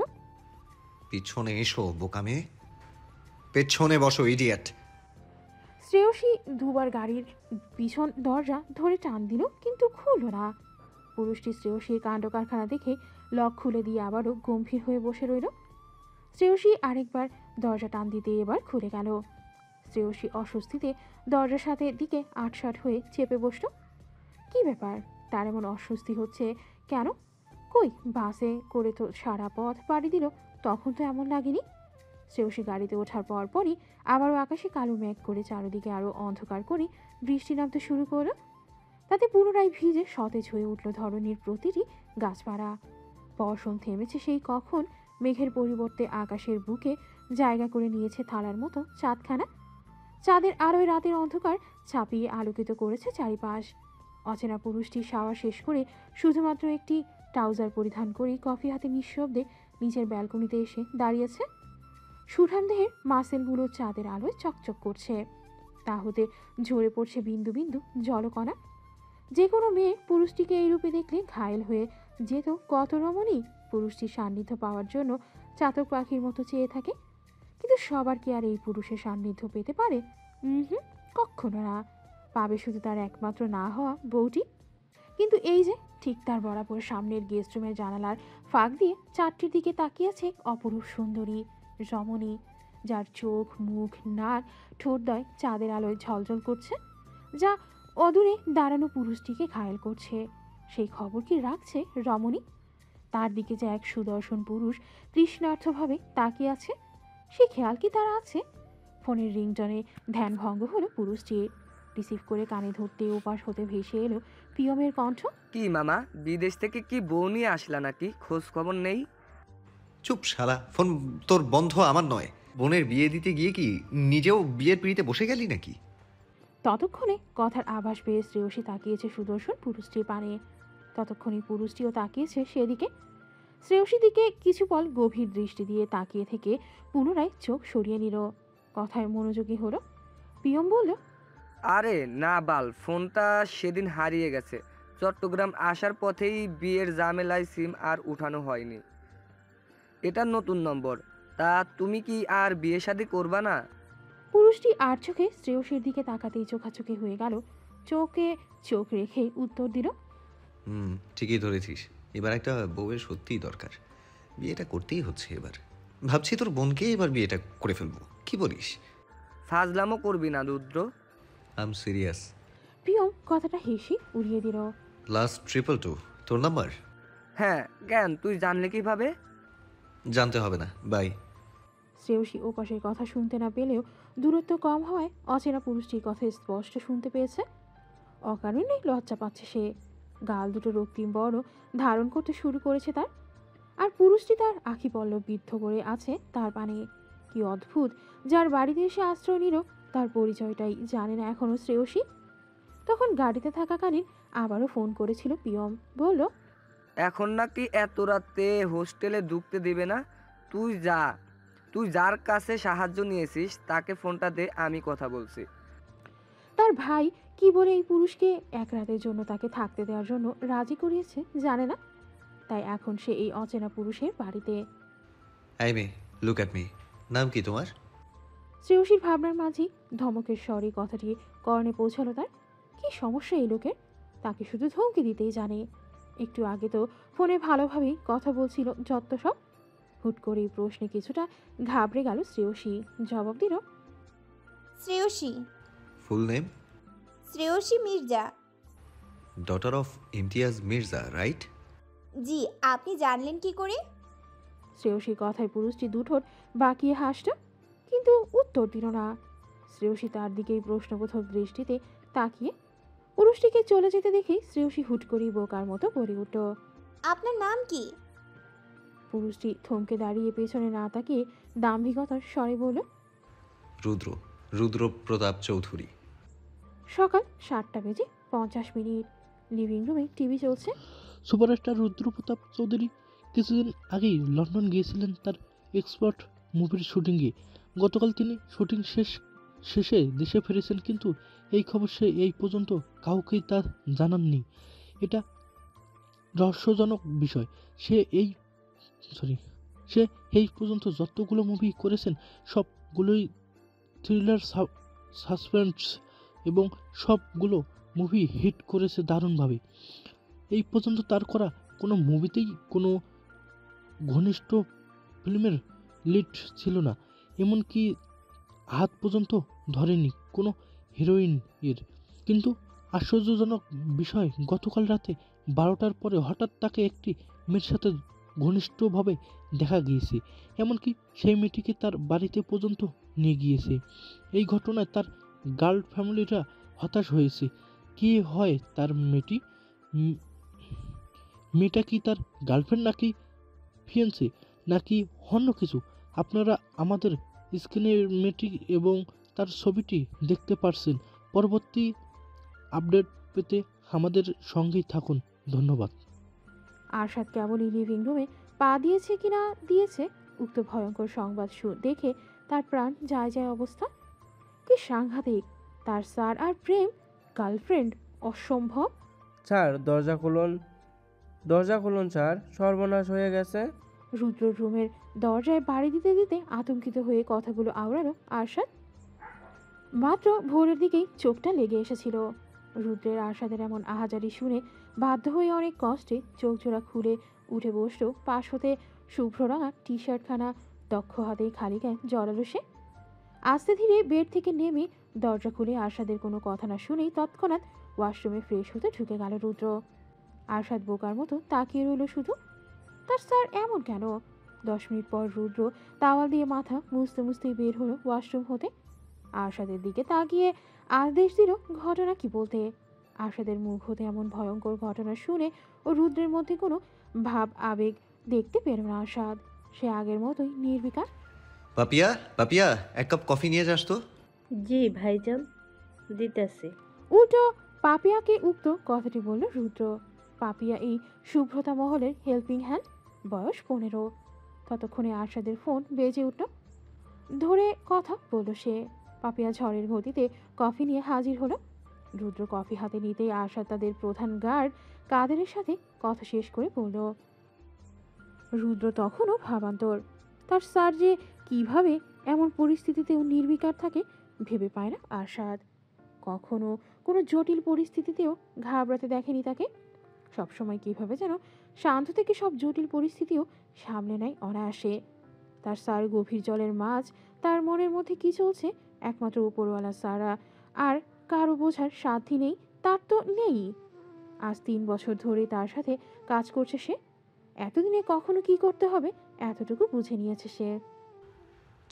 পিছনে এসো বোকামে, পেছনে বসো ইডিয়েট। শ্রেয়সী দুবার গাড়ির পিছন দরজা ধরে টান দিল, কিন্তু খুলল না। পুরুষটি শ্রেয়সীর কাণ্ড কারখানা দেখে লক খুলে দিয়ে আবারও গম্ভীর হয়ে বসে রইল। শ্রেয়সী আরেকবার দরজা টান দিতে এবার খুলে গেল। শ্রেয়সী অস্বস্তিতে দরজার সাথে দিকে আটসাট হয়ে চেপে বসল। কি ব্যাপার, তার এমন অস্বস্তি হচ্ছে কেন? কই, বাসে করে তো সারা পথ পাড়ি দিল, তখন তো এমন লাগেনি। শ্রেয়সী গাড়িতে ওঠার পরপরই আবারও আকাশে কালো মেঘ করে চারদিকে আরও অন্ধকার করে বৃষ্টি নামতে শুরু করলো। তাতে পুনরায় ভিজে সতেজ হয়ে উঠল ধরনীর প্রতিটি গাছপালা। বর্ষণ থেমেছে সেই কখন। মেঘের পরিবর্তে আকাশের বুকে জায়গা করে নিয়েছে থালার মতো চাঁদখানা। চাঁদের আলোয় রাতের অন্ধকার ছাপিয়ে আলোকিত করেছে চারিপাশ। অচেনা পুরুষটি শাওয়ার শেষ করে শুধুমাত্র একটি ট্রাউজার পরিধান করেই কফি হাতে নিঃশব্দে নিচের ব্যালকনিতে এসে দাঁড়িয়েছে। সুঠাম দেহের মাসেলগুলো চাঁদের আলোয় চকচক করছে। তা হতে ঝরে পড়ছে বিন্দু বিন্দু জলকণা। যে কোনো মেয়ে পুরুষটিকে এই রূপে দেখলে ঘায়েল হয়ে যেত কত রমণী। পুরুষটির সান্নিধ্য পাওয়ার জন্য চাতক পাখির মতো চেয়ে থাকে। কিন্তু সবার কি আর এই পুরুষের সান্নিধ্য পেতে পারে? হুম, কখনো না। পাবে শুধু তার একমাত্র না হওয়া বউটি। কিন্তু এই যে ঠিক তার বরাবর সামনের গেস্ট রুমের জানালার ফাঁক দিয়ে চারটির দিকে তাকিয়ে আছে অপরূপ সুন্দরী রমণী, যার চোখ, মুখ, নাক, ঠোঁটদ্বয় চাঁদের আলোয় ঝলঝল করছে, যা অদূরে দাঁড়ানো পুরুষটিকে ঘায়েল করছে। সেই খবর কি রাখছে রমণী? তার দিকে যে এক সুদর্শন পুরুষ তৃষ্ণার্থভাবে তাকিয়ে আছে, সে খেয়াল কি তার আছে? ফোনের রিংটনে ধ্যানভঙ্গ হলো পুরুষটির। রিসিভ করে কানে ধরতে ওপাশ হতে ভেসে এলো পিয়মের কণ্ঠ। কি মামা, বিদেশ থেকে কি বউ নিয়ে আসলা নাকি? খোঁজ খবর নেই? চুপ শালা, ফোন তোর বন্ধ, আমার নয়। বোনের বিয়ে দিতে গিয়ে কি নিজেও বিয়ের পিড়িতে বসে গেলি নাকি? ততক্ষণে কথার আভাস পেয়ে শ্রেয়সী তাকিয়েছে সুদর্শন পুরুষটির পানে। ততক্ষণে পুরুষটিও তাকিয়েছে সেদিকে। শ্রেয়সীর দিকে কিছু পল গভীর দৃষ্টি দিয়ে তাকিয়ে থেকে পুনরায় চোখ সরিয়ে নিল। কথায় মনোযোগী হলো। পিয়ম বলল। আরে না বাল, ফোনটা সেদিন হারিয়ে গেছে। চট্টগ্রাম আসার পথেই বিয়ের ঝামেলায় সিম আর উঠানো হয়নি। এটা নতুন নম্বর। তা তুমি কি আর বিয়ে শাদী করবা না? পুরুষটি আর চোখে শ্রেয়সীর দিকে তাকাতেই চোখাচোখি হয়ে গেল। চোখে চোখ রেখে উত্তর দিল। ঠিকই ধরেছিস। এবার একটা বউয়ের সত্যিই দরকার। বিয়েটা করতেই হচ্ছে এবার। ভাবছি তোর বোনকে এবার বিয়েটা করে ফেলবো, কি বলিস? ফাজলামো করবি না Rudra. I am serious. Piyam কথাটা হেসে উড়িয়ে দিল। লাস্ট 222 তোর নাম্বার? হ্যাঁ, জ্ঞান তুই জানলে কিভাবে? জানতে হবে না, বাই। শ্রেয়সী ওপাশের কথা শুনতে না পেলেও দূরত্ব কম হওয়ায় অচেনা পুরুষটির কথা স্পষ্ট শুনতে পেয়েছে। অকারণে লজ্জা পাচ্ছে সে। গাল দুটো রক্তিম বর্ণ ধারণ করতে শুরু করেছে তার। আর পুরুষটি তার আখি পল্লব বিদ্ধ করে আছে তার পানে। কি অদ্ভুত, যার বাড়িতে এসে আশ্রয় নিল তার পরিচয়টাই জানে না এখনো শ্রেয়সী। তখন গাড়িতে থাকাকালীন আবারও ফোন করেছিল পিয়ম। বলল, এখন নাকি এত রাতে হোস্টেলে ঢুকতে দিবে না। তুই যা, তুই যার কাছে সাহায্য নিয়েছিস তাকে ফোনটা দে, আমি কথা বলছি। তার ভাই কি বলে এই পুরুষকে এক রাতের জন্য তাকে থাকতে দেওয়ার জন্য রাজি করিয়েছে জানে না। তাই এখন সে এই অচেনা পুরুষের বাড়িতে। I may, look at me. নাম কি তোমার? শ্রেয়সীর ভাবনার মাঝেই ধমকের স্বরে কথাটি কর্ণে পৌঁছালো তার। কি সমস্যা এই লোকের? তাকে শুধু ধমকি দিতেই জানে। একটু আগে তো ফোনে ভালোভাবেই কথা বলছিল যত সব। হুট করে এই প্রশ্নে কিছুটা ঘাবড়ে গেল শ্রেয়সী। জবাব দিল, Shreyashi. Full name? Shreyashi Mirza. Daughter of Imtiaz Mirza, right? জি, আপনি জানলেন কি করে? শ্রেয়সীর কথায় পুরুষটি দুঠোঁট বাঁকিয়ে হাসল, কিন্তু উত্তর দিল না। শ্রেয়সী তার দিকেই প্রশ্নবোধক দৃষ্টিতে তাকিয়ে। পুরুষটিকে চলে যেতে দেখে শ্রেয়সী হুট করেই বোকার মতো বলে উঠল। আপনার নাম কি? পুরুষটি থমকে দাঁড়িয়ে পেছনে না তাকিয়ে দাম্ভিকতার স্বরে বলল, রুদ্র, রুদ্র প্রতাপ চৌধুরী। সকাল 7:50। লিভিং রুমে টিভি চলছে। সুপারস্টার রুদ্রপ্রতাপ চৌধুরী কিছুদিন আগেই লন্ডন গিয়েছিলেন তার এক্সপার্ট মুভির শুটিংয়ে। গতকাল তিনি শুটিং শেষে দেশে ফিরেছেন, কিন্তু এই খবর সে এই পর্যন্ত কাউকেই তার জানাননি। এটা রহস্যজনক বিষয়। সে এই পর্যন্ত যতগুলো মুভি করেছেন সবগুলোই থ্রিলার, সাসপেন্স এবং সবগুলো মুভি হিট করেছে দারুণভাবে। এই পর্যন্ত তার করা কোনো মুভিতেই কোনো ঘনিষ্ঠ ফিল্মের লিড ছিল না, এমনকি হাত পর্যন্ত ধরেনি কোনো হিরোইন এর। কিন্তু আশ্চর্যজনক বিষয়, গতকাল রাতে 12টার পরে হঠাৎ তাকে একটি মেয়ের সাথে ঘনিষ্ঠভাবে দেখা গিয়েছে, এমনকি সেই মেয়েটিকে তার বাড়িতে পর্যন্ত নিয়ে গিয়েছে। এই ঘটনায় তার গার্ল ফ্যামিলিরা হতাশ হয়েছে। কে হয় তার মেয়েটা কি তার গার্লফ্রেন্ড, নাকি ফিয়েন্সে, নাকি অন্য কিছু? আপনারা আমাদের স্ক্রিনে মেয়েটি এবং তার ছবিটি দেখতে পারছেন। পরবর্তী আপডেট পেতে আমাদের সঙ্গেই থাকুন। ধন্যবাদ। আরশাদ কেবলই লিভিং রুমে পা দিয়েছে কিনা দিয়েছে, উক্ত ভয়ঙ্কর সংবাদ দেখে তার প্রাণ যায় যায় অবস্থা। কি সাংঘাতিক! তার স্যার আর প্রেম, গার্লফ্রেন্ড, অসম্ভব। স্যার দরজা খুলুন স্যার, সর্বনাশ হয়ে গেছে। রুদ্র রুমের দরজায় বাড়ি দিতে দিতে আতঙ্কিত হয়ে কথাগুলো আওড়ালো আরশাদ। মাত্র ভোরের দিকেই চোখটা লেগে এসেছিল। রুদ্রের আরশাদের এমন আহাজারি শুনে বাধ্য হয়ে অনেক কষ্টে চোখ জোড়া খুলে উঠে বসল। পাশ হতে শুভ্র রঙা টি শার্টখানা দক্ষ হাতে খালি গায়ে জড়ালো সে। আস্তে ধীরে বেড থেকে নেমে দরজা খুলে আরশাদের কোনো কথা না শুনেই তৎক্ষণাৎ ওয়াশরুমে ফ্রেশ হতে ঢুকে গেল রুদ্র। আরশাদ বোকার মতো তাকিয়ে রইল শুধু। তার স্যার এমন কেন? 10 মিনিট পর রুদ্র তাওয়াল দিয়ে মাথা মুছতে মুছতেই বের হলো ওয়াশরুম হতে। আরশাদের দিকে তাকিয়ে আদেশ দিল ঘটনা কি বলতে। আরশাদের মুখ হতে এমন ভয়ঙ্কর ঘটনা শুনে ও রুদ্রের মধ্যে কোনো ভাব আবেগ দেখতে পেল না আরশাদ। সে আগের মতোই নির্বিকার। পাপিয়া, পাপিয়া, এক কাপ কফি নিয়ে যাস তো। জি ভাইজান, দিতেছি। উল্টো পাপিয়াকে উক্ত কথাটি বলল রুদ্র। পাপিয়া এই শুভ্রতা মহলের হেল্পিং হ্যান্ড, বয়স 15। ততক্ষণে আরশাদের ফোন বেজে উঠল। ধরে কথা বলল সে। পাপিয়া ঝড়ের গতিতে কফি নিয়ে হাজির হলো। রুদ্র কফি হাতে নিতেই আরশাদ তাদের প্রধান গার্ড কাদেরের সাথে কথা শেষ করে বলল। রুদ্র তখনও ভাবান্তর। তার স্যার যে কিভাবে এমন পরিস্থিতিতেও নির্বিকার থাকে ভেবে পায় না আরশাদ। কখনো কোনো জটিল পরিস্থিতিতেও ঘাবড়াতে দেখেনি তাকে। সবসময় কিভাবে যেন শান্ত থেকে সব জটিল পরিস্থিতিও সামলে নেয় অনায়াসে। তার স্যার গভীর জলের মাছ, তার মনের মধ্যে কি চলছে একমাত্র উপরওয়ালা সারা, আর কারো বোঝার সাধ্য নেই। তার তো নেই। আজ 3 বছর ধরে তার সাথে কাজ করছে সে। এতদিনে কখনো কি করতে হবে এতটুকু বুঝে নিয়েছে সে।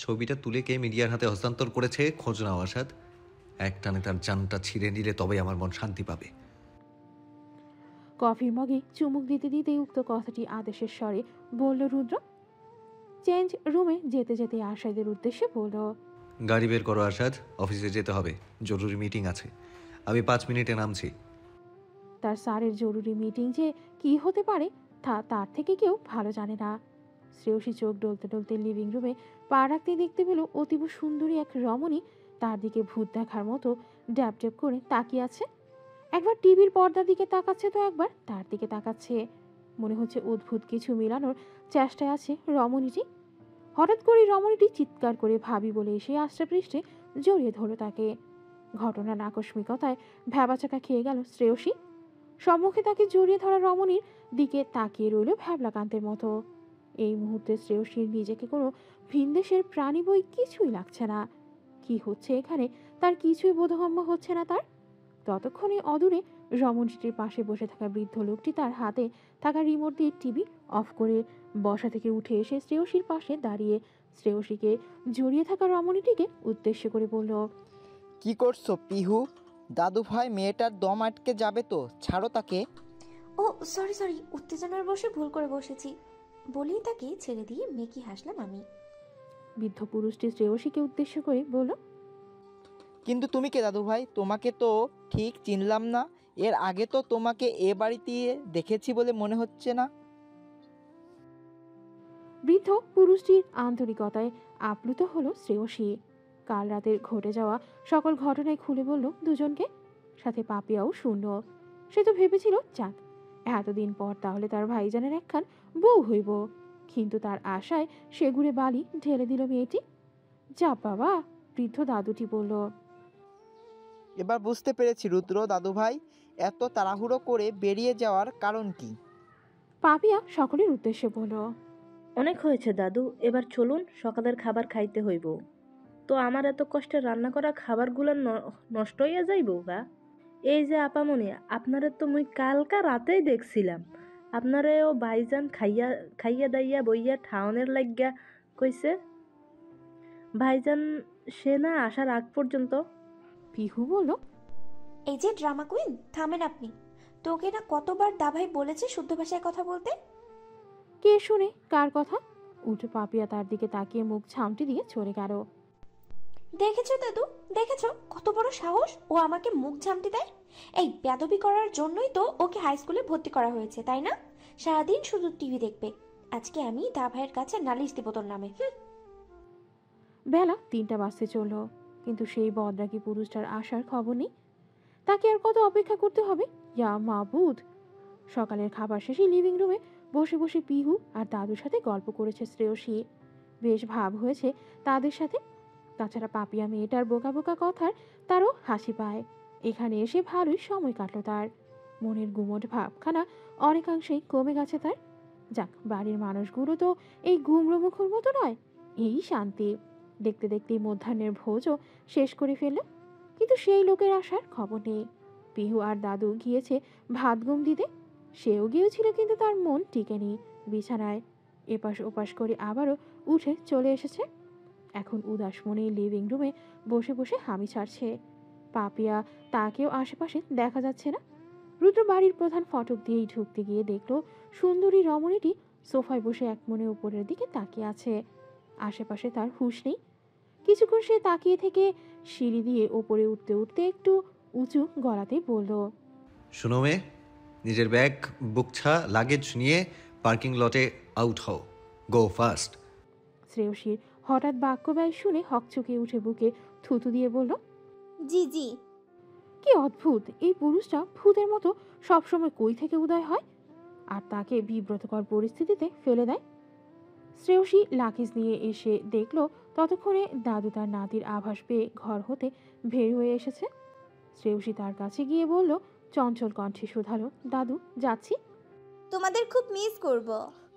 ছবিটা তুলে কে মিডিয়ার হাতে হস্তান্তর করেছে খোঁজ নাও আসাদ। একটানে তার জানটা ছিঁড়ে নিলে তবে আমার মন শান্তি পাবে। কফির মগে চুমুক দিতে দিতে উক্ত কথাটি আদেশের স্বরে বলল রুদ্র। চেঞ্জ রুমে যেতে যেতে আশাদের উদ্দেশ্যে বলল, গাড়ি বের করো আসাদ, অফিসে যেতে হবে, জরুরি মিটিং আছে। আমি 5 মিনিটে নামছি। তার স্যারের জরুরি মিটিং যে কি হতে পারে তার থেকে কেউ ভালো জানে না। শ্রেয়সী চোখ ডলতে ডলতে লিভিং রুমে পা রাখতে দেখতে পেল অতীব সুন্দরী এক রমণী তার দিকে ভূত দেখার মতো ড্যাব ড্যাব করে তাকিয়ে আছে। একবার টিভির পর্দার দিকে তাকাচ্ছে তো একবার তার দিকে তাকাচ্ছে। মনে হচ্ছে অদ্ভুত কিছু মেলানোর চেষ্টায় আছে রমণীটি। হঠাৎ করে রমণীটি চিৎকার করে ভাবি বলে এসে আষ্টাপৃষ্ঠে জড়িয়ে ধরল তাকে। ঘটনার আকস্মিকতায় ভ্যাবাচাকা খেয়ে গেল শ্রেয়সী। সম্মুখে তাকে জড়িয়ে ধরা রমণীর দিকে তাকিয়ে রইল ভ্যাবলাকান্তের মতো। এই মুহূর্তে শ্রেয়সীর নিজেকে কোনো ভিনদেশের প্রাণী বই কিছুই লাগছে না। কি হচ্ছে এখানে তার কিছুই বোধগম্য হচ্ছে না তার। ততক্ষণে অদূরে রমণীটির পাশে বসে থাকা বৃদ্ধ লোকটি তার হাতে থাকা রিমোট দিয়ে টিভি অফ করে বসা থেকে উঠে এসে শ্রেয়সীর পাশে দাঁড়িয়ে শ্রেয়সীকে জড়িয়ে থাকা রমণীটিকে উদ্দেশ্য করে বলল, কি করছো পিহু? দাদু ভাই মেয়েটার দম আটকে যাবে তো, ছাড়ো তাকে। ও সরি উত্তেজনার বশে ভুল করে বসেছি বলেই তাকে ছেড়ে দিয়ে মেকি হাসলাম আমি। বৃদ্ধ পুরুষটি শ্রেয়সীকে উদ্দেশ্য করে বলল, কিন্তু তুমি কে দাদু ভাই? তোমাকে তো ঠিক চিনলাম না। এর আগে তো তোমাকে এ বাড়িতে দেখেছি বলে মনে হচ্ছে না। বৃদ্ধ পুরুষটির আন্তরিকতায় আপ্লুত হলো শ্রেয়সী। কাল রাতের ঘটে যাওয়া সকল ঘটনায় খুলে বলল দুজনকে, সাথে পাপিয়াও শুনল। সে তো ভেবেছিল যাক, এতদিন পর তাহলে তার ভাইজানের একখান বউ হইব, কিন্তু তার আশায় সে ঘুরে বালি ঢেলে দিল মেয়েটি। যা বাবা, বৃদ্ধ দাদুটি বলল। এবার বুঝতে পেরেছি রুদ্র দাদু ভাই, এত তাড়াহুড়ো করে বেরিয়ে যাওয়ার কারণ কি? পাপিয়া সকলের উদ্দেশ্যে বলল, অনেক হয়েছে দাদু, এবার চলুন, সকালের খাবার খাইতে হইব। তো আমার এত কষ্টে রান্না করা খাবারগুলো নষ্ট হইয়া যাইব গা। এই যে আপামনি, আপনারে তো মুই কালকা রাতেই দেখছিলাম, আপনারে ও ভাইজান খাইয়া খাইয়া দাইয়া বইয়া ঠাউনের লাগিয়া কইছে। ভাইজান সে না আসার আগ পর্যন্ত। পিহু বলল, এই যে ড্রামা কুইন, থামেন আপনি। তোকে না কতবার দাভাই বলেছে শুদ্ধ ভাষায় কথা বলতে। কে শুনে কার কথা? উল্টো পাপিয়া তার দিকে তাকিয়ে মুখ ঝামটি দিয়ে চলে গেল। দেখেছো দাদু, দেখেছো কত বড় সাহস, ও আমাকে মুখ ঝামটি দেয়। এই বেয়াদবি করার জন্যই তো ওকে হাই স্কুলে ভর্তি করা হয়েছে, তাই না? সারাদিন শুধু টিভি দেখবে। আজকে আমি দাভাইয়ের কাছে নালিশ দিব তোর নামে। বেলা 3টা বাজতে চলল, কিন্তু সেই বদরাগী পুরুষটার আসার খবর নেই। তাকে আর কত অপেক্ষা করতে হবে? ইয়া মাবুদ! সকালের খাবার শেষে লিভিং রুমে বসে বসে পিহু আর দাদুর সাথে গল্প করেছে শ্রেয়সী। বেশ ভাব হয়েছে তাদের সাথে। তাছাড়া পাপিয়া মেয়েটার বোকা বোকা কথার তারও হাসি পায়। এখানে এসে ভালোই সময় কাটলো তার। মনের গুমট ভাবখানা অনেকাংশেই কমে গেছে তার। যাক, বাড়ির মানুষগুলো তো এই গুমড়ো মুখর মতো নয়, এই শান্তি। দেখতে দেখতেই মধ্যাহ্নের ভোজও শেষ করে ফেলল, কিন্তু সেই লোকের আসার খবর নেই। পিহু আর দাদু গিয়েছে ভাত গম দিতে। সেও গিয়েছিল, কিন্তু তার মন টিকেনি। বিছানায় এপাশ ওপাশ করে আবারও উঠে চলে এসেছে। এখন উদাস মনে লিভিং রুমে বসে বসে হামি ছাড়ছে। পাপিয়া তাকেও আশেপাশে দেখা যাচ্ছে না। রুদ্র বাড়ির প্রধান ফটক দিয়েই ঢুকতে গিয়ে দেখলো সুন্দরী রমণীটি সোফায় বসে এক মনে উপরের দিকে তাকিয়ে আছে। আশেপাশে তার হুঁশ নেই। কিছুক্ষণ সে তাকিয়ে থেকে সিঁড়ি দিয়ে ওপরে উঠতে উঠতে একটু উঁচু গলাতেই বলল, শুনো মেয়ে, নিজের ব্যাগ বুকছা লাগেজ নিয়ে পার্কিং লটে আউট হও। গো ফাস্ট। শ্রেয়সীর হঠাৎ বাক্য ব্যয় শুনে হকচকে উঠে বুকে থুতু দিয়ে বলল, জি জি। কি অদ্ভুত! এই পুরুষটা ভূতের মতো সবসময় কই থেকে উদয় হয় আর তাকে বিব্রতকর পরিস্থিতিতে ফেলে দেয়। শ্রেয়সী লাগেজ নিয়ে এসে দেখল ততক্ষণে দাদু তার নাতির আভাস পেয়ে ঘর হতে বের হয়ে এসেছে। শ্রেয়সী তার কাছে গিয়ে বলল চঞ্চল কণ্ঠে শুধালো, দাদু যাচ্ছি। তোমাদের খুব মিস করব।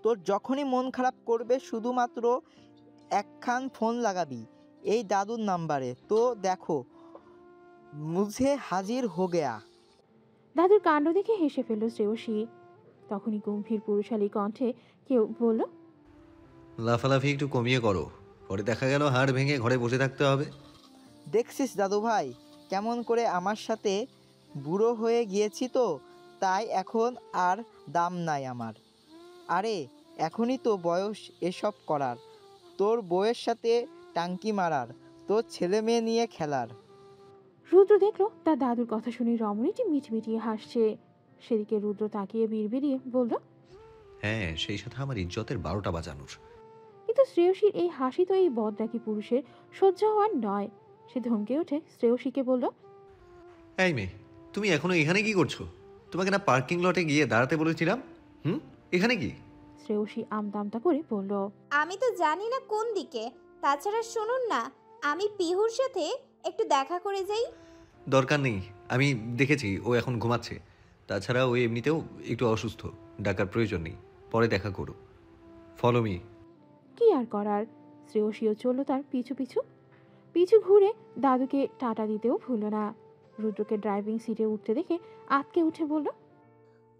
তোর যখনই মন খারাপ করবে শুধুমাত্র একখান ফোন লাগাবি এই দাদুর নাম্বারে, তো দেখো মুঝে হাজির হো গেয়া। দাদুর কাণ্ড দেখে হেসে ফেলল শ্রেয়সী। তখনই গম্ভীর পুরুষালী কণ্ঠে কেউ বলল, লাফালাফি একটু কমিয়ে করো, পরে দেখা গেল হাড় ভেঙে ঘরে বসে থাকতে হবে। দেখছিস দাদু ভাই কেমন করে আমার সাথে বুড়ো হয়ে গিয়েছি, তো তাই এখন আর দাম নাই আমার। আরে এখনই তো বয়স এসব করার, তোর বউয়ের সাথে টাঙ্কি মারার, তোর ছেলে মেয়ে নিয়ে খেলার। রুদ্র দেখল তার দাদুর কথা শুনে রমণীটি মিটমিটিয়ে হাসছে। সেদিকে রুদ্র তাকিয়ে বিড়বিড়িয়ে বলল, হ্যাঁ, সেই সাথে আমার ইজ্জতের 12টা বাজানোর। কিন্তু শ্রেয়সীর এই হাসি তো এই বদরাকি পুরুষের সহ্য হওয়ার নয়। সে ধমকে উঠে শ্রেয়সীকে বলল, এই মেয়ে, তুমি এখনো এখানে কি করছো? তোমাকে না পার্কিং লটে গিয়ে দাঁড়াতে বলেছিলাম? এখানে কি? শ্রেয়সী আমতামতা করে বলল, আমি তো জানি না কোন দিকে। তাছাড়া শুনুন না, আমি পিহুর সাথে একটু দেখা করে যাই। দরকার নেই, আমি দেখেছি ও এখন ঘুমাচ্ছে। তাছাড়া ও এমনিতেও একটু অসুস্থ, ডাকার প্রয়োজন নেই, পরে দেখা করো। Follow me. কি আর করার, শ্রেয়সীও চলল তার পিছু পিছু। পিছু ঘুরে দাদুকে টাটা দিতেও ভুলল না। রুদ্রকে ড্রাইভিং সিটে উঠতে দেখে আটকে উঠে বলল,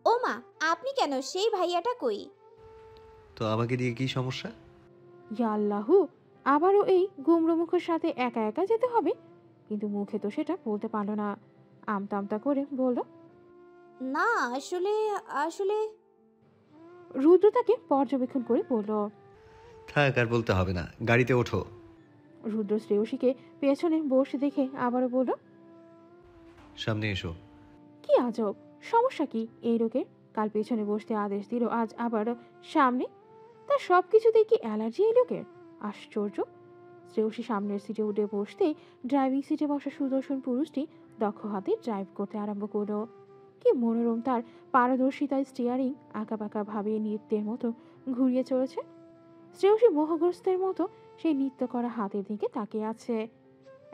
ও মা, আপনি কেন? সেই ভাইয়াটা কই? তো আমাকে দিয়ে কি সমস্যা? ইয়া আল্লাহু! আবারও এই গুমড়ো মুখের সাথে একা একা যেতে হবে, কিন্তু মুখে তো সেটা বলতে পারল না। আমতা আমতা করে বলল, না আসলে আসলে রুদ্র তাকে পর্যবেক্ষণ করে বলল। থাক, আর বলতে হবে না, গাড়িতে ওঠো। রুদ্র শ্রেয়সীকে পেছনে বসে দেখে আবারও বলল, সামনে এসো। কি আজব, সমস্যা কি এই লোকের? কাল পেছনে বসতে আদেশ দিল, আজ আবার সামনে। তার সব কিছুতেই কি অ্যালার্জি এই লোকের? আশ্চর্য। শ্রেয়সী সামনের সিটে উঠে বসতেই ড্রাইভিং সিটে বসা সুদর্শন পুরুষটি দক্ষ হাতে ড্রাইভ করতে আরম্ভ করলো। কি মনোরম তার পারদর্শিতায়, স্টিয়ারিং আঁকাবাঁকা ভাবে নৃত্যের মতো ঘুরিয়ে চলেছে। শ্রেয়সী মোহগ্রস্তের মতো সেই নৃত্য করা হাতের দিকে তাকিয়ে আছে,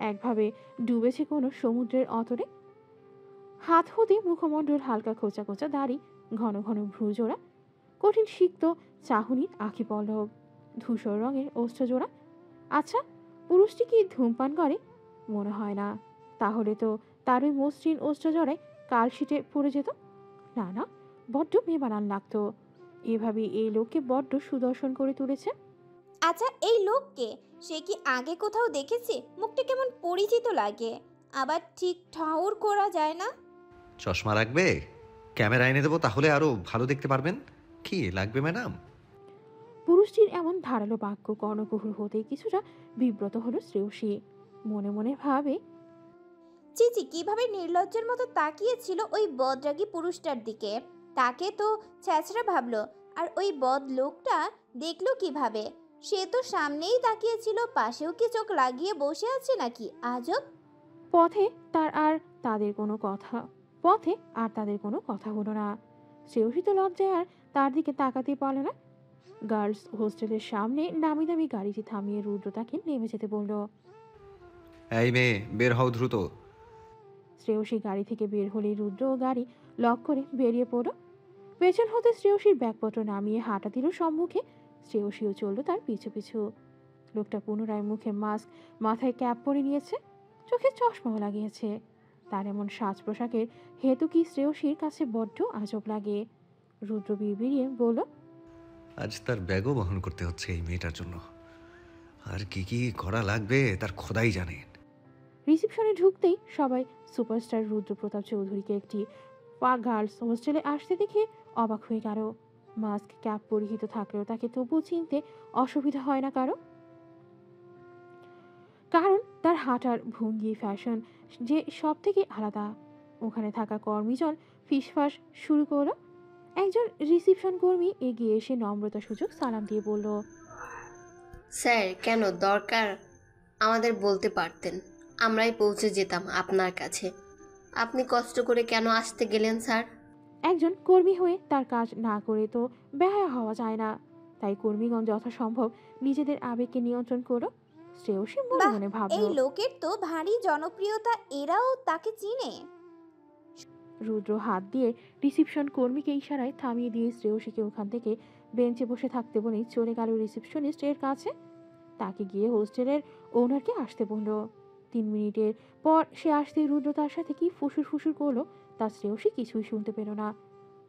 একভাবে ডুবেছে কোনো সমুদ্রের অতলে। হাত হতে মুখমণ্ডল, হালকা খোঁচা খোঁচা দাড়ি, ঘন ঘন ভ্রুজোড়া, কঠিন সিক্ত চাহনির আঁখি পল্লব, ধূসর রঙের ওষ্ঠজোড়া। আচ্ছা, পুরুষটি কি ধূমপান করে? মনে হয় না। তাহলে তো তার ওই মসৃণ ওষ্ঠজোড়ায় কালশিটে পড়ে যেত। না না, বড্ড মেবানান লাগতো। এভাবে এই লোককে বড্ড সুদর্শন করে তুলেছে। আচ্ছা, এই লোককে সে কি আগে কোথাও দেখেছে? মুখটা কেমন পরিচিত লাগে, আবার ঠিক ঠাউর করা যায় না। চশমা লাগবে? ক্যামেরা এনে দেবো, তাহলে আরো ভালো দেখতে পারবেন। কি লাগবে ম্যাডাম? পুরুষটির এমন ধারালো বাক্য কর্ণকুহুর হতেই কিছুটা বিব্রত হলো শ্রেয়সী। মনে মনে ভাবে, চিচি কিভাবে নির্লজ্জের মতো তাকিয়েছিল ওই বদরাগী পুরুষটার দিকে। তাকে তো ছ্যাঁচড়া ভাবলো, আর ওই বদ লোকটা দেখলো কিভাবে? সে তো সামনেই তাকিয়েছিল, পাশেও কি চোখ লাগিয়ে বসে আছে নাকি? আজব। পথে তাদের কোনো কথা হলো না। শ্রেয়সী তো লজ্জায় আর তার দিকে তাকাতে পারল না। গার্লস হোস্টেলের সামনে নামি দামি গাড়িটি থামিয়ে রুদ্র তাকে নেমে যেতে বলল। এই মেয়ে, বের হও দ্রুত। শ্রেয়সী গাড়ি থেকে বের হলে রুদ্র গাড়ি লক করে বেরিয়ে পড়ল। পেছন হতে শ্রেয়সীর ব্যাগপত্র নামিয়ে হাঁটা দিল সম্মুখে। শ্রেয়সীও চলল তার পিছু পিছু। লোকটা পুনরায় মুখে মাস্ক, মাথায় ক্যাপ পরে নিয়েছে, চোখে চশমাও লাগিয়েছে। তার এমন সাজ পোশাকের হেতু কি শ্রেয়সীর কাছে বড্ড আজব লাগে। রুদ্র বিড়বিড়িয়ে বলল, আজ তার ব্যাগও বহন করতে হচ্ছে এই মেয়েটার জন্য। আর কি কি করা লাগবে তার খোদাই জানেন। রিসেপশনে ঢুকতেই সবাই সুপারস্টার রুদ্র প্রতাপ চৌধুরীকে একটি গার্লস হোস্টেলে আসতে দেখে অবাক হয়ে গেল। মাস্ক, ক্যাপ পরিহিত থাকলেও তাকে তবুও চিনতে অসুবিধা হয় না কারণ তার হাঁটার ভঙ্গি, ফ্যাশন যে সব থেকে আলাদা। ওখানে থাকা কর্মীজন ফিসফাস শুরু করলো। একজন রিসেপশন কর্মী এগিয়ে এসে নম্রতা সূচক সালাম দিয়ে বলল, স্যার, কেন দরকার আমাদের বলতে পারতেন, আমরাই পৌঁছে যেতাম আপনার কাছে। আপনি কষ্ট করে কেন আসতে গেলেন স্যার? একজন কর্মী হয়ে তার কাজ না করে তো বেহায়া হওয়া যায় না। তাই কর্মীগণ যথাসম্ভব নিজেদের আবেগকে নিয়ন্ত্রণ করলো। শ্রেয়সী মনে মনে এই ভাবলো, লোকের তো ভারী জনপ্রিয়তা, এরাও তাকে চিনে। রুদ্র হাত দিয়ে রিসেপশন কর্মীকে ইশারায় থামিয়ে দিয়ে শ্রেয়সীকে ওখান থেকে বেঞ্চে বসে থাকতে বলেই চলে গেল রিসেপশনিস্ট এর কাছে। তাকে গিয়ে হোস্টেলের ওনারকে আসতে বলল। 3 মিনিটের পর সে আসতে রুদ্র তার সাথে কি ফুসুর ফুসুর করলো তা শ্রেয়সী কিছুই শুনতে পেল না।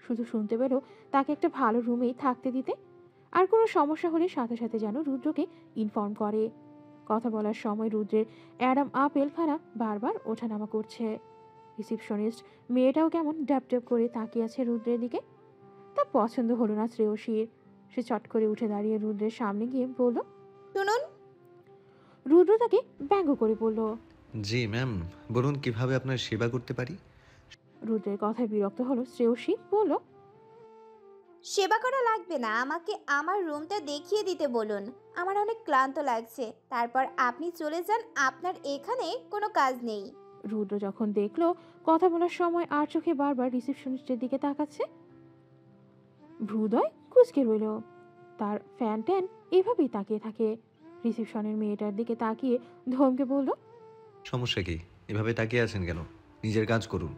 শুধু শুনতে পেল তাকে একটা ভালো রুমেই থাকতে দিতে, আর কোনো সমস্যা হলে সাথে সাথে যেন রুদ্রকে ইনফর্ম করে। কথা বলার সময় রুদ্রের অ্যাডাম আপেলখানা বারবার ওঠানামা করছে। রিসেপশনিস্ট মেয়েটাও কেমন ড্যাপ ড্যাপ করে তাকিয়ে আছে রুদ্রের দিকে। তা পছন্দ হলো না শ্রেয়সীর। সে চট করে উঠে দাঁড়িয়ে রুদ্রের সামনে গিয়ে বলল, শুনুন। রুদ্র তাকে ব্যঙ্গ করে বলল, জি ম্যাম, বলুন কিভাবে আপনার সেবা করতে পারি। রুদ্রের কথায় বিরক্ত হলো শ্রেয়সী, বলল, সেবা করা লাগবে না, আমাকে আমার রুমটা দেখিয়ে দিতে বলুন। আমার অনেক ক্লান্ত লাগছে, তারপর আপনি চলে যান, আপনার এখানে কোনো কাজ নেই। রুদ্র যখন দেখলো কথা বলার সময় আর চোখে বারবার রিসেপশনিস্টের দিকে তাকাচ্ছে, ভ্রুদয় কুঁচকে রইল। তার ফ্যান ট্যান এভাবেই তাকিয়ে থাকে। রিসেপশনের মেয়েটার দিকে তাকিয়ে ধমকে বলল, সমস্যা কি? এভাবে তাকিয়ে আছেন কেন? নিজের কাজ করুন।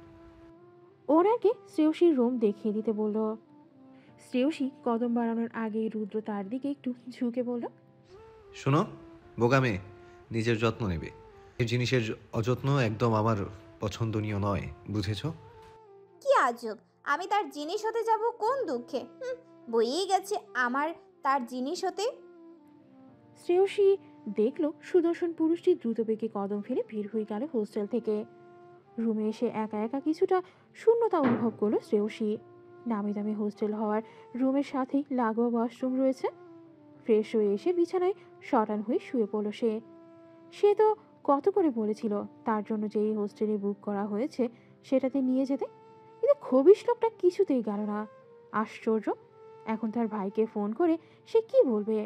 ওনাকে শ্রেয়সীর রুম দেখিয়ে দিতে বলল। শ্রেয়সী কদম বাড়ানোর আগে রুদ্র তার দিকে একটু ঝুঁকে বলল, শোনো বোকা মেয়ে, নিজের যত্ন নেবে। এই জিনিসের অযত্ন একদম আমার পছন্দনীয় নয়, বুঝেছো? কি আজব, আমি তার জিনিস হতে যাব কোন দুঃখে? বইয়েই গেছে আমার তার জিনিস হতে। শ্রেয়সী দেখলো সুদর্শন পুরুষটি দ্রুত বেগে কদম ফেলে বের হয়ে গেল হোস্টেল থেকে। রুমে এসে একা একা কিছুটা শূন্যতা অনুভব করলো শ্রেয়সী। নামি দামি হোস্টেল হওয়ার রুমের সাথেই লাগোয়া ওয়াশরুম রয়েছে। ফ্রেশ হয়ে এসে বিছানায় শটান হয়ে শুয়ে পড়ল সে তো কত করে বলেছিল তার জন্য যেই হোস্টেলে বুক করা হয়েছে সেটাতে নিয়ে যেতে, কিন্তু খবিশ লোকটা কিছুতেই গেল না। আশ্চর্য, এখন তার ভাইকে ফোন করে সে কি বলবে?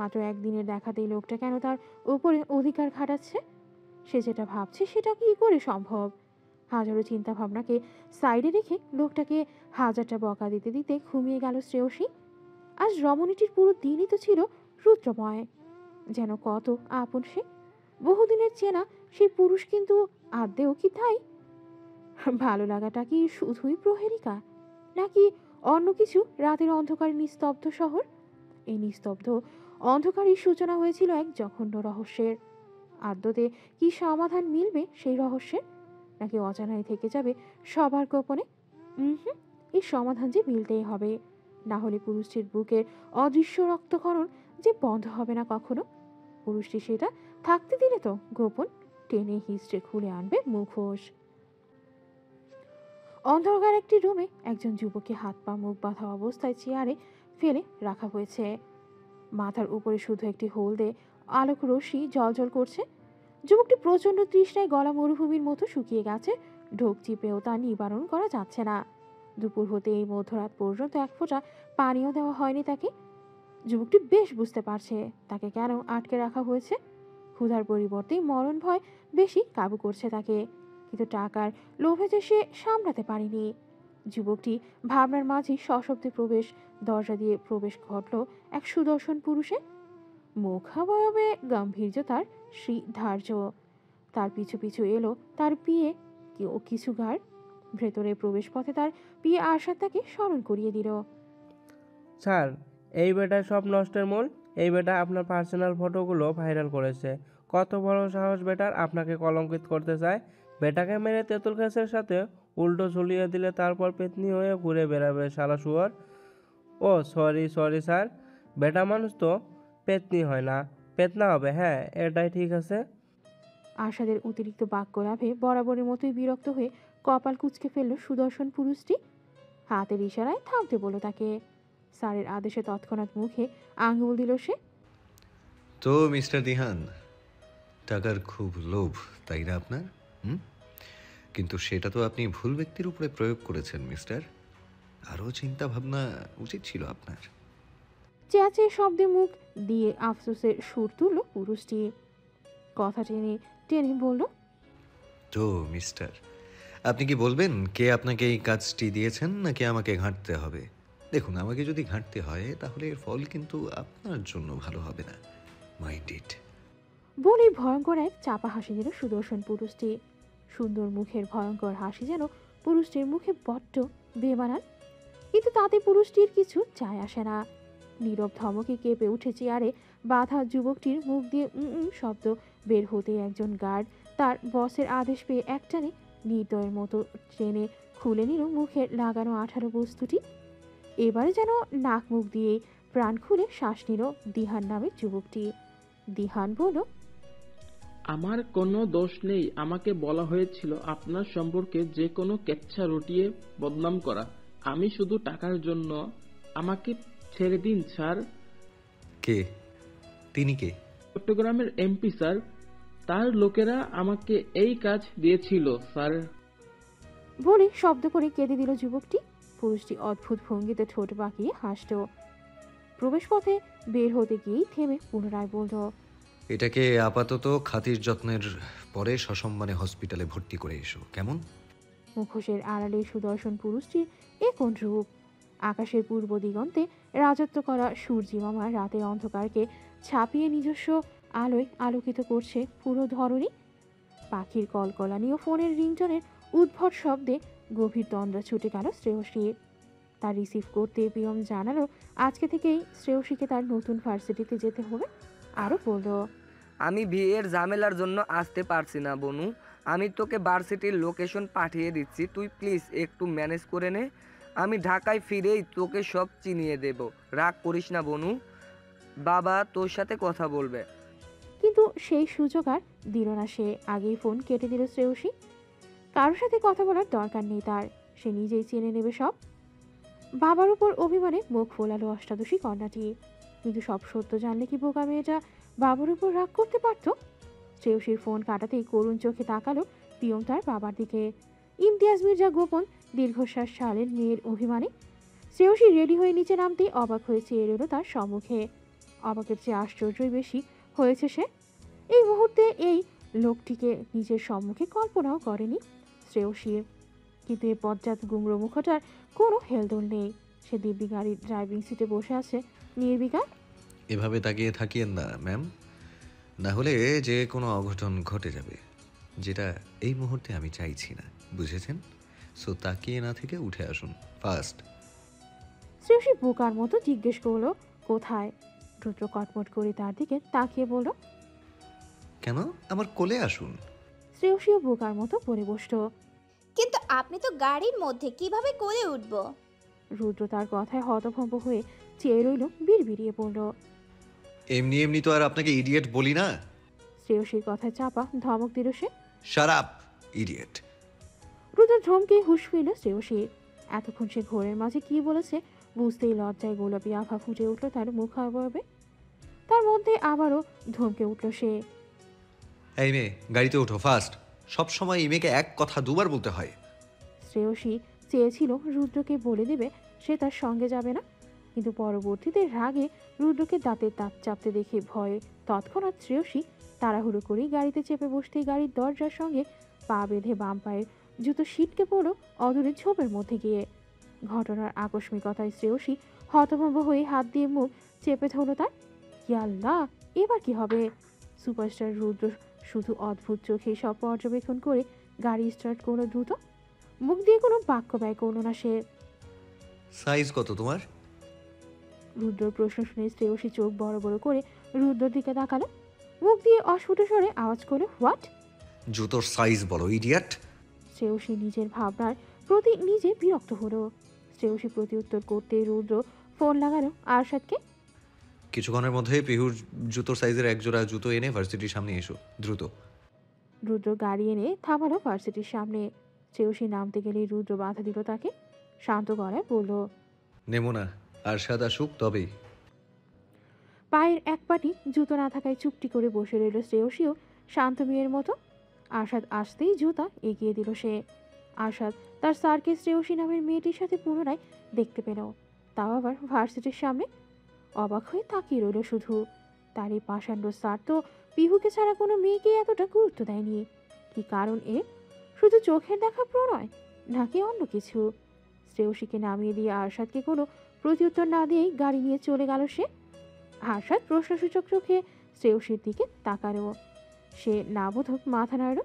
মাত্র একদিনের দেখাতেই লোকটা কেন তার উপরে অধিকার খাটাচ্ছে? সে যেটা ভাবছে সেটা কি করে সম্ভব? হাজারো চিন্তা ভাবনাকে সাইডে রেখে লোকটাকে হাজারটা বকা দিতে দিতে ঘুমিয়ে গেল শ্রেয়সী। আজ রমণীটির পুরো দিনই তো ছিল রুদ্রময়, যেন কত আপন সে। বহুদিনের চেনা সেই পুরুষ, কিন্তু আদৌ কি তাই? ভালো লাগাটা কি শুধুই প্রহেলিকা, নাকি অন্য কিছু? রাতের অন্ধকার নিস্তব্ধ শহর, এই নিস্তব্ধ অন্ধকারের সূচনা হয়েছিল এক জঘন্য রহস্যের। আদতে কি সমাধান মিলবে সেই রহস্যের, নাকি অজানায় থেকে যাবে সবার গোপনে? এই সমাধান যে মিলতেই হবে, না হলে পুরুষটির বুকের অদৃশ্য রক্তক্ষরণ যে বন্ধ হবে না কখনো। পুরুষটি সেটা থাকতে দিলে তো গোপন টেনে হিস্ট্রে খুলে আনবে মুখোশ। অন্ধকার একটি রুমে একজন যুবককে হাত পা মুখ বাঁধা অবস্থায় চেয়ারে ফেলে রাখা হয়েছে। মাথার উপরে শুধু একটি হলদে আলোক রশ্মি জ্বলজ্বল করছে। যুবকটি প্রচণ্ড তৃষ্ণায় গলা মরুভূমির মতো শুকিয়ে গেছে, ঢোক চিপেও তা নিবারণ করা যাচ্ছে না। দুপুর হতে এই মধ্যরাত পর্যন্ত এক ফোঁটা পানিও দেওয়া হয়নি তাকে। যুবকটি বেশ বুঝতে পারছে তাকে কেন আটকে রাখা হয়েছে। ক্ষুধার পরিবর্তে মরণ ভয় বেশি কাবু করছে তাকে, কিন্তু টাকার লোভে যে সে সামলাতে পারেনি। যুবকটি ভাবনার মাঝে সশব্দে দরজা দিয়ে প্রবেশ ঘটল এক সুদর্শন পুরুষে। মুখাবয়বে গাম্ভীর্য তার শ্রীধার্য। তার পিছু পিছু এলো তার পিয়ে কিছু গার্ড। ভেতরে প্রবেশ পথে তার পিয়ে আশা তাকে স্মরণ করিয়ে দিল। স্যার, এই বেটা সব নষ্টের মূল। এই বেটা আপনার পার্সোনাল ফটোগুলো ভাইরাল করেছে। কত বড় সাহস বেটার আপনাকে কলঙ্কিত করতে চায়। বেটাকে মেরে তেঁতুল গাছের সাথে উল্টো ঝুলিয়ে দিলে তারপর পেতনি হয়ে ঘুরে বেড়াবে শালা শুয়োর। ও সরি স্যার, বেটা মানুষ তো পেতনি হয় না, পেতনা হবে। হ্যাঁ, এটাই ঠিক আছে। আশাদের অতিরিক্ত বাক্য লাভে বরাবরের মতোই বিরক্ত হয়ে কপাল কুঁচকে ফেলল সুদর্শন পুরুষটি। হাতের ইশারায় থামতে বলল তাকে। স্যারের আদেশে তৎক্ষণাৎ মুখে আঙুল দিল সে। তো মিস্টার দিহান, টাকার খুব লোভ তাই না আপনার? কিন্তু সেটা তো আপনি ভুল ব্যক্তির উপরে প্রয়োগ করেছেন মিস্টার। আরও চিন্তা ভাবনা উচিত ছিল আপনার। চেঁচে শব্দে মুখ দিয়ে আফসোসের সুর তুলল পুরুষটি। কথা টেনে টেনে বলল, তো মিস্টার, আপনি কি বলবেন কে আপনাকে এই কাজটি দিয়েছেন, নাকি আমাকে ঘাঁটতে হবে? দেখুন, আমাকে যদি ঘাঁটতে হয় তাহলে এর ফল কিন্তু আপনার জন্য ভালো হবে না। Mind it. বলেই ভয়ঙ্কর এক চাপা হাসি দিল সুদর্শন পুরুষটি। সুন্দর মুখের ভয়ঙ্কর হাসি যেন পুরুষটির মুখে বড্ড বেমানান, কিন্তু তাতে পুরুষটির কিছু যায় আসে না। নীরব ধমকে কেঁপে উঠে চেয়ারে বাঁধা যুবকটির মুখ দিয়ে শব্দ বের হতে একজন গার্ড তার বসের আদেশ পেয়ে একটানে নির্দয়ের মতো ট্রেনে খুলে নিল মুখের লাগানো আঠারো বস্তুটি। এবারে যেন নাক মুখ দিয়ে প্রাণ খুলে শ্বাস নিল দিহান নামের যুবকটি। দিহান বলল, আমার কোনো দোষ নেই। আমাকে বলা হয়েছিল আপনার সম্পর্কে যে কোনো কেচ্ছা রটিয়ে বদনাম করা। আমি শুধু টাকার জন্য। আমাকে ছেড়ে দিন স্যার। কে? তিনি কে? চট্টগ্রামের এমপি স্যার। তার লোকেরা আমাকে এই কাজ দিয়েছিল স্যার। বলে শব্দ করে কেঁদে দিল যুবকটি। পুরুষটি অদ্ভুত ভঙ্গিতে ঠোঁট বাঁকিয়ে হাসল। প্রবেশ পথে বের হতে গিয়েই থেমে পুনরায় বলল, এটাকে আপাতত খাতির যত্নের পরে সসম্মানে হসপিটালে ভর্তি করে এসো, কেমন? মুখোশের আড়ালে সুদর্শন পুরুষটির এ কোন রূপ! আকাশের পূর্ব দিগন্তে রাজত্ব করা সূর্যিমামা রাতের অন্ধকারকে ছাপিয়ে নিজস্ব আলোয় আলোকিত করছে পুরো ধরনী। পাখির কলকলানি ও ফোনের রিংটনের উদ্ভট শব্দে গভীর তন্দ্রা ছুটে গেল শ্রেয়সীর। তার রিসিভ করতে পিয়ম জানালো আজকে থেকেই শ্রেয়সীকে তার নতুন ভার্সিটিতে যেতে হবে। আরও বলল, আমি বিয়ের ঝামেলার জন্য আসতে পারছি না বনু। আমি তোকে ভার্সিটির লোকেশন পাঠিয়ে দিচ্ছি, তুই প্লিজ একটু ম্যানেজ করে নে। আমি ঢাকায় ফিরেই তোকে সব চিনিয়ে দেব। রাগ করিস না বনু, বাবা তোর সাথে কথা বলবে। কিন্তু কিন্তু সেই সুযোগ আর দিল না সে। আগেই ফোন কেটে দিল শ্রেয়সী। কারোর সাথে কথা বলার দরকার নেই তার, সে নিজেই চেনে নেবে সব। বাবার উপর অভিমানে মুখ ফোলালো অষ্টাদশী কন্যাটি। কিন্তু সব সত্য জানলে কি বোকা মেয়েটা বাবার উপর রাগ করতে পারত? শ্রেয়সীর ফোন কাটাতেই করুণ চোখে তাকালো পিয়ম তার বাবার দিকে। ইমতিয়াজ মির্জা গোপন দীর্ঘশ্বাস ছাড়লেন মেয়ের অভিমানে। শ্রেয়সী রেডি হয়ে নিচে নামতেই অবাক হয়ে চেয়ে এলো তার সম্মুখে। অবাকের চেয়ে আশ্চর্যই বেশি হয়েছে সে। এই মুহূর্তে এই লোকটিকে নিজের সম্মুখে কল্পনাও করেনি শ্রেয়সী। কিন্তু এই পশ্চাৎ গুমড়ো মুখটার কোনো হেলদোল নেই। সে দিব্যি গাড়ির ড্রাইভিং সিটে বসে আছে নির্বিকার। এভাবে তাকিয়ে থাকিয়েন না ম্যাম, না হলে যে কোনো অঘটন ঘটে যাবে, যেটা এই মুহূর্তে আমি চাইছি না, বুঝেছেন? সো তাকিয়ে না থেকে উঠে আসুন ফার্স্ট। শ্রেয়সী বোকার মতো জিজ্ঞেস করলো কোথায়। রুদ্র কটমট করে তার দিকে তাকিয়ে বলল, কেন, আমার কোলে আসুন। শ্রেয়সীও বোকার মতো পড়ে বসল। কিন্তু আপনি তো গাড়ির মধ্যে, কিভাবে কোলে উঠবো? রুদ্র তার কথায় হতভম্ব হয়ে চেয়ে রইল, বিড়বিড়িয়ে পড়ল। এমনি এমনি তো আর আপনাকে ইডিয়েট বলি না। শ্রেয়সীর কথায় চাপা ধমক দিল সে। Shut up idiot. রুদ্র ধমকে হুঁশ ফিরল শ্রেয়সীর। এতক্ষণ সে ঘোরের মাঝে কি বলেছে বুঝতেই লজ্জায় গোলাপি আভা ফুটে উঠল তার মুখাবয়বে। তার মধ্যে আবারও ধমকে উঠল সে। এই মেয়ে, গাড়িতে ওঠো ফার্স্ট। সব সময় এই মেয়েকে এক কথা দুবার বলতে হয়। শ্রেয়সী চেয়েছিল রুদ্রকে বলে দেবে সে তার সঙ্গে যাবে না, কিন্তু পরবর্তীতে রাগে রুদ্রকে দাঁতের দাঁত চাপতে দেখে ভয়ে তৎক্ষণাৎ শ্রেয়সী তাড়াহুড়ো করেই গাড়িতে চেপে বসতেই গাড়ির দরজার সঙ্গে পা বেঁধে বাম পায়ের জুতো ছিটকে পড়ল অদূরে ঝোপের মধ্যে গিয়ে। ঘটনার আকস্মিকতায় শ্রেয়সী হতভম্ব হয়ে হাত দিয়ে মুখ চেপে ধরল তার। ইয়াল্লাহ, এবার কি হবে? সুপারস্টার রুদ্র শুধু অদ্ভুত চোখে সব পর্যবেক্ষণ করে গাড়ি স্টার্ট করলো দ্রুত। মুখ দিয়ে কোনো বাক্য ব্যয় করল না সে। সাইজ কত তোমার? রুদ্রর প্রশ্ন শুনে শ্রেয়সী চোখ বড় বড় করে রুদ্রর দিকে তাকালো। মুখ দিয়ে অস্ফুট স্বরে আওয়াজ করলো, হোয়াট? জুতোর সাইজ বলো ইডিয়েট। শ্রেয়সী নিজের ভাবনার প্রতি নিজে বিরক্ত হলো। শ্রেয়সী প্রতি উত্তর করতে রুদ্র ফোন লাগালো আরশাদকে। কিছুক্ষণের মধ্যে পিহুর জুতোর সাইজের এক জোড়া জুতো এনে ভার্সিটির সামনে এসো দ্রুত। রুদ্র গাড়ি এনে থামালো ভার্সিটির সামনে। শ্রেয়সী নামতে গেলেই রুদ্র বাধা দিল তাকে। শান্ত গলায় বলল, নেমো না, আরশাদ আসুক তবেই। পায়ের এক পাটি জুতো না থাকায় চুপটি করে বসে রইল শ্রেয়সীও শান্ত মেয়ের মতো। আরশাদ আসতেই জুতা এগিয়ে দিল সে। আরশাদ তার স্যারকে শ্রেয়সী নামের মেয়েটির সাথে পুনরায় দেখতে পেল, তাও আবার ভার্সিটির সামনে। অবাক হয়ে তাকিয়ে রইল শুধু। তার এই পাষাণ্ড স্যার তো পিহুকে ছাড়া কোনো মেয়েকে এতটা গুরুত্ব দেয়নি। কি কারণ এর? শুধু চোখের দেখা প্রণয় নাকি অন্য কিছু? শ্রেয়সীকে নামিয়ে দিয়ে আরশাদকে কোনো প্রত্যুত্তর না দিয়েই গাড়ি নিয়ে চলে গেল সে। আরশাদ প্রশ্নসূচক চোখে শ্রেয়সীর দিকে তাকালো। সে নাবোধক মাথা নাড়ল।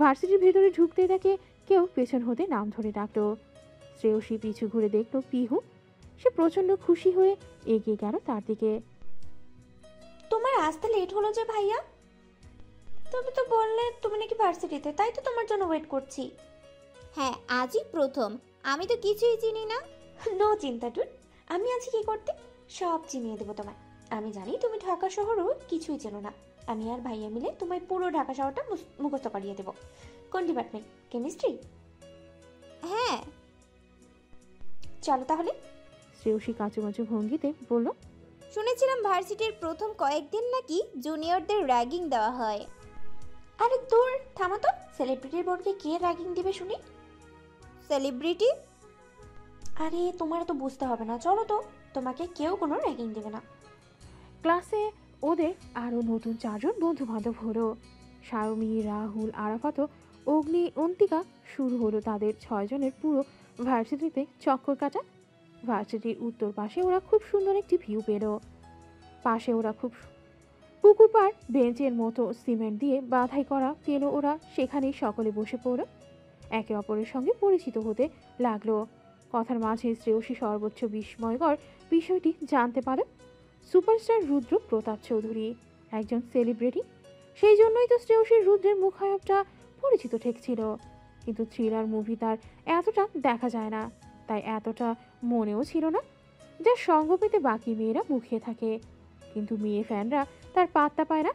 ভার্সিটির ভেতরে ঢুকতে দেখে কেউ পেছন হতে নাম ধরে ডাকলো। শ্রেয়সী পিছু ঘুরে দেখলো পিহু। সে প্রচন্ড খুশি হয়ে এগিয়ে গেল তার দিকে। তোমার আসতে লেট হলো যে ভাইয়া? তুমি তো বললে তুমি নাকি ভার্সিটিতে, তাই তো তোমার জন্য ওয়েট করছি। হ্যাঁ, আজই প্রথম, আমি তো কিছুই চিনি না। নো চিন্তা টুট, আমি আছি কি করতে, সব চিনিয়ে দেবো তোমায়। আমি জানি তুমি ঢাকা শহরও কিছুই চেনো না। আমি আর ভাইয়া মিলে তোমায় পুরো ঢাকা শহরটা মুখস্থ করিয়ে দেবো। কোন ডিপার্টমেন্ট? কেমিস্ট্রি? হ্যাঁ। চলো তাহলে। শ্রেয়সী কাঁচুমাচু ভঙ্গিতে বলল, শুনেছিলাম ভার্সিটির প্রথম কয়েকদিন নাকি জুনিয়রদের র্যাগিং দেওয়া হয়। আরে দূর, থামো তো। সেলিব্রিটির বোর্ডকে কে র্যাগিং দিবে শুনি? সেলিব্রিটি? আরে তোমার তো বুঝতে হবে না, চলো তো। তোমাকে কেউ কোনো র্যাগিং দেবে না। ক্লাসে ওদের আরও নতুন 4 জন বন্ধু বান্ধব হলো। সায়মী, রাহুল, আরাফাত, অগ্নি, অন্তিকা। শুরু হলো তাদের 6 জনের পুরো ভার্সিটিতে চক্কর কাটা। ভার্সিটির উত্তর পাশে ওরা খুব সুন্দর একটি ভিউ পেল। পাশে ওরা খুব পুকুর পাড় বেঞ্চের মতো সিমেন্ট দিয়ে বাঁধাই করা পেল ওরা। সেখানেই সকলে বসে পড়ল। একে অপরের সঙ্গে পরিচিত হতে লাগলো। কথার মাঝে শ্রেয়সী সর্বোচ্চ বিস্ময়কর বিষয়টি জানতে পারে। সুপারস্টার রুদ্র প্রতাপ চৌধুরী একজন সেলিব্রিটি। সেই জন্যই তো শ্রেয়সীর রুদ্রের মুখায়বটা পরিচিত ঠেকছিল। কিন্তু থ্রিলার মুভি তার এতটা দেখা যায় না, তাই এতটা মনেও ছিল না। যার সঙ্গ পেতে বাকি মেয়েরা মুখিয়ে থাকে, কিন্তু মেয়ে ফ্যানরা তার পাত্তা পায় না।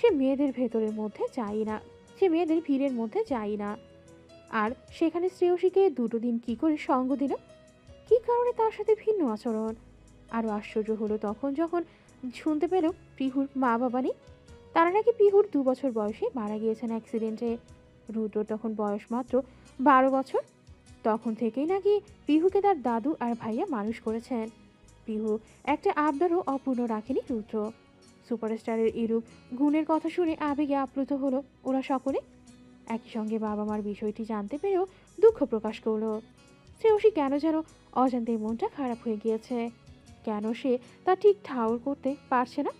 সে মেয়েদের ভেতরের মধ্যে যায় না, সে মেয়েদের ভিড়ের মধ্যে যায় না। আর সেখানে শ্রেয়সীকে দুটো দিন কি করে সঙ্গ দিল, কি কারণে তার সাথে ভিন্ন আচরণ। আরও আশ্চর্য হলো তখন যখন শুনতে পেল পিহুর মা বাবা নেই। তারা নাকি পিহুর 2 বছর বয়সে মারা গিয়েছেন অ্যাক্সিডেন্টে। রুদ্র তখন বয়স মাত্র 12 বছর। তখন থেকেই নাকি পিহুকে তার দাদু আর ভাইয়া মানুষ করেছেন। পিহু একটা আবদারও অপূর্ণ রাখেনি রুদ্র। সুপারস্টারের এরূপ গুণের কথা শুনে আবেগে আপ্লুত হলো ওরা সকলে। একই সঙ্গে বাবা মার বিষয়টি জানতে পেরেও দুঃখ প্রকাশ করলো। শ্রেয়সী কেন যেন অজান্তেই মনটা খারাপ হয়ে গিয়েছে। কেন সে তা ঠিক ঠাউর করতে পারছে না।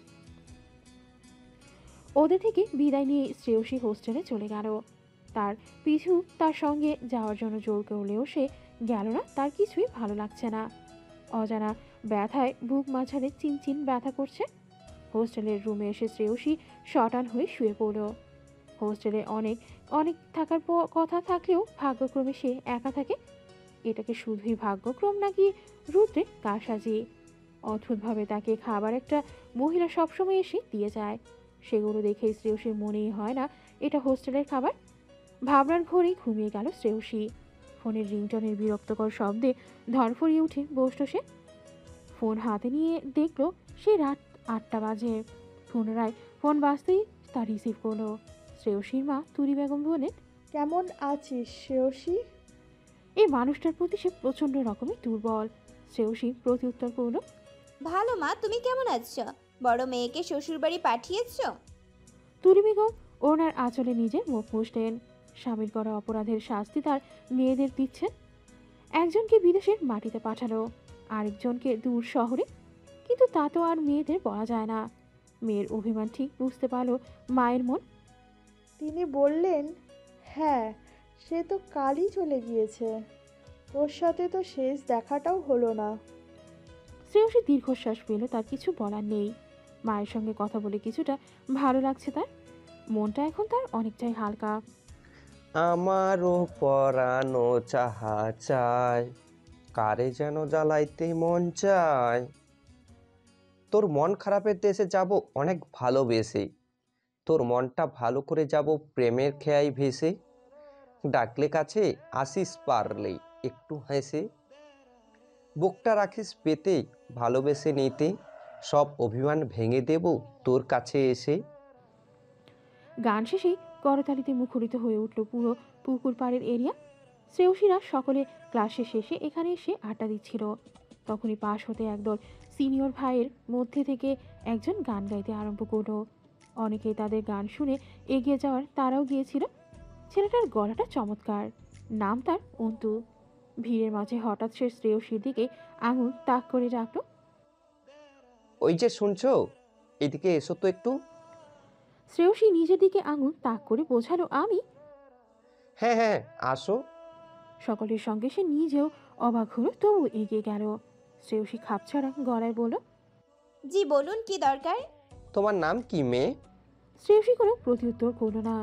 ওদের থেকে বিদায় নিয়ে শ্রেয়সী হোস্টেলে চলে গেল। তার পিছু তার সঙ্গে যাওয়ার জন্য জোর করলেও সে গেল না। তার কিছুই ভালো লাগছে না। অজানা ব্যথায় বুক মাঝারে চিনচিন ব্যথা করছে। হোস্টেলের রুমে এসে শ্রেয়সী শটান হয়ে শুয়ে পড়ল। হোস্টেলে অনেক অনেক থাকার কথা থাকলেও ভাগ্যক্রমে সে একা থাকে। এটাকে শুধুই ভাগ্যক্রম নাকি রুদ্রের কারসাজি? অদ্ভুতভাবে তাকে খাবার একটা মহিলা সবসময় এসে দিয়ে যায়। সেগুলো দেখে শ্রেয়সীর মনেই হয় না এটা হোস্টেলের খাবার। ভাবনার ঘরেই ঘুমিয়ে গেল শ্রেয়সী। ফোনের রিংটনের বিরক্তকর শব্দে ধরফরিয়ে উঠে বসল সে। ফোন হাতে নিয়ে দেখলো সে রাত 8টা বাজে। পুনরায় ফোন বাজতেই তা রিসিভ করলো। শ্রেয়সীর মা তুরি বেগম বলেন, কেমন আছিস শ্রেয়সী? এই মানুষটার প্রতি সে প্রচণ্ড রকমের দুর্বল। শ্রেয়সী প্রতি উত্তর করল, ভালো মা, তুমি কেমন আছো? বড় মেয়েকে শ্বশুরবাড়ি পাঠিয়েছো? তুরি বেগম ওনার আঁচলে নিজের মুখ মুছলেন। স্বামীর করা অপরাধের শাস্তি তার মেয়েদের দিচ্ছেন। একজনকে বিদেশের মাটিতে পাঠালো, আরেকজনকে দূর শহরে। কিন্তু তা তো আর মেয়েদের বলা যায় না। মেয়ের অভিমান ঠিক বুঝতে পারল মায়ের মন। তিনি বললেন, হ্যাঁ, সে তো কালই চলে গিয়েছে। তোর সাথে তো শেষ দেখাটাও হলো না। শ্রেয়সী দীর্ঘশ্বাস পেল। তার কিছু বলার নেই। মায়ের সঙ্গে কথা বলে কিছুটা ভালো লাগছে তার। মনটা এখন তার অনেকটাই হালকা। আমারও পরানো চাহা চায়, কারে যেন জ্বালাইতে মন চায়। তোর মন খারাপের দেশে যাব অনেক ভালোবেসে, তোর মনটা ভালো করে যাব প্রেমের খেয়াই ভেসে। ডাকলে কাছে আসিস পারলেই একটু হেসে, বুকটা রাখিস পেতে ভালোবেসে নিতে, সব অভিমান ভেঙে দেব তোর কাছে এসে। গান শেষে করতালিতে মুখরিত হয়ে উঠল পুরো পুকুর পাড়ের এরিয়া। শ্রেয়সীরা সকলে ক্লাসে শেষে এখানে এসে আড্ডা দিচ্ছিল। তখনই পাশ হতে একদল সিনিয়র ভাইয়ের মধ্যে থেকে একজন গান গাইতে আরম্ভ করলো। অনেকেই তাদের গান শুনে এগিয়ে যাওয়ার তারাও গিয়েছিল। ছেলেটার গলাটা চমৎকার। নাম তার অন্তু। ভিড়ের মাঝে হঠাৎ সে শ্রেয়সীর দিকে আঙুল তাক করে ডাকলো, ওই যে শুনছো, এদিকে এসো তো একটু। শ্রেয়সী নিজের দিকে আঙুল তাক করে বোঝালো, আমি। হ্যাঁ হ্যাঁ আসো। সকলের সঙ্গে সে নিজেও অবাক হলো, তবু এগিয়ে গেল। শ্রেয়সী খাপছাড়া গলায় বলল, জি বলুন, কি দরকার? তোমার নাম কি মেয়ে? শ্রেয়সী কোনো প্রত্যুত্তর করলো না।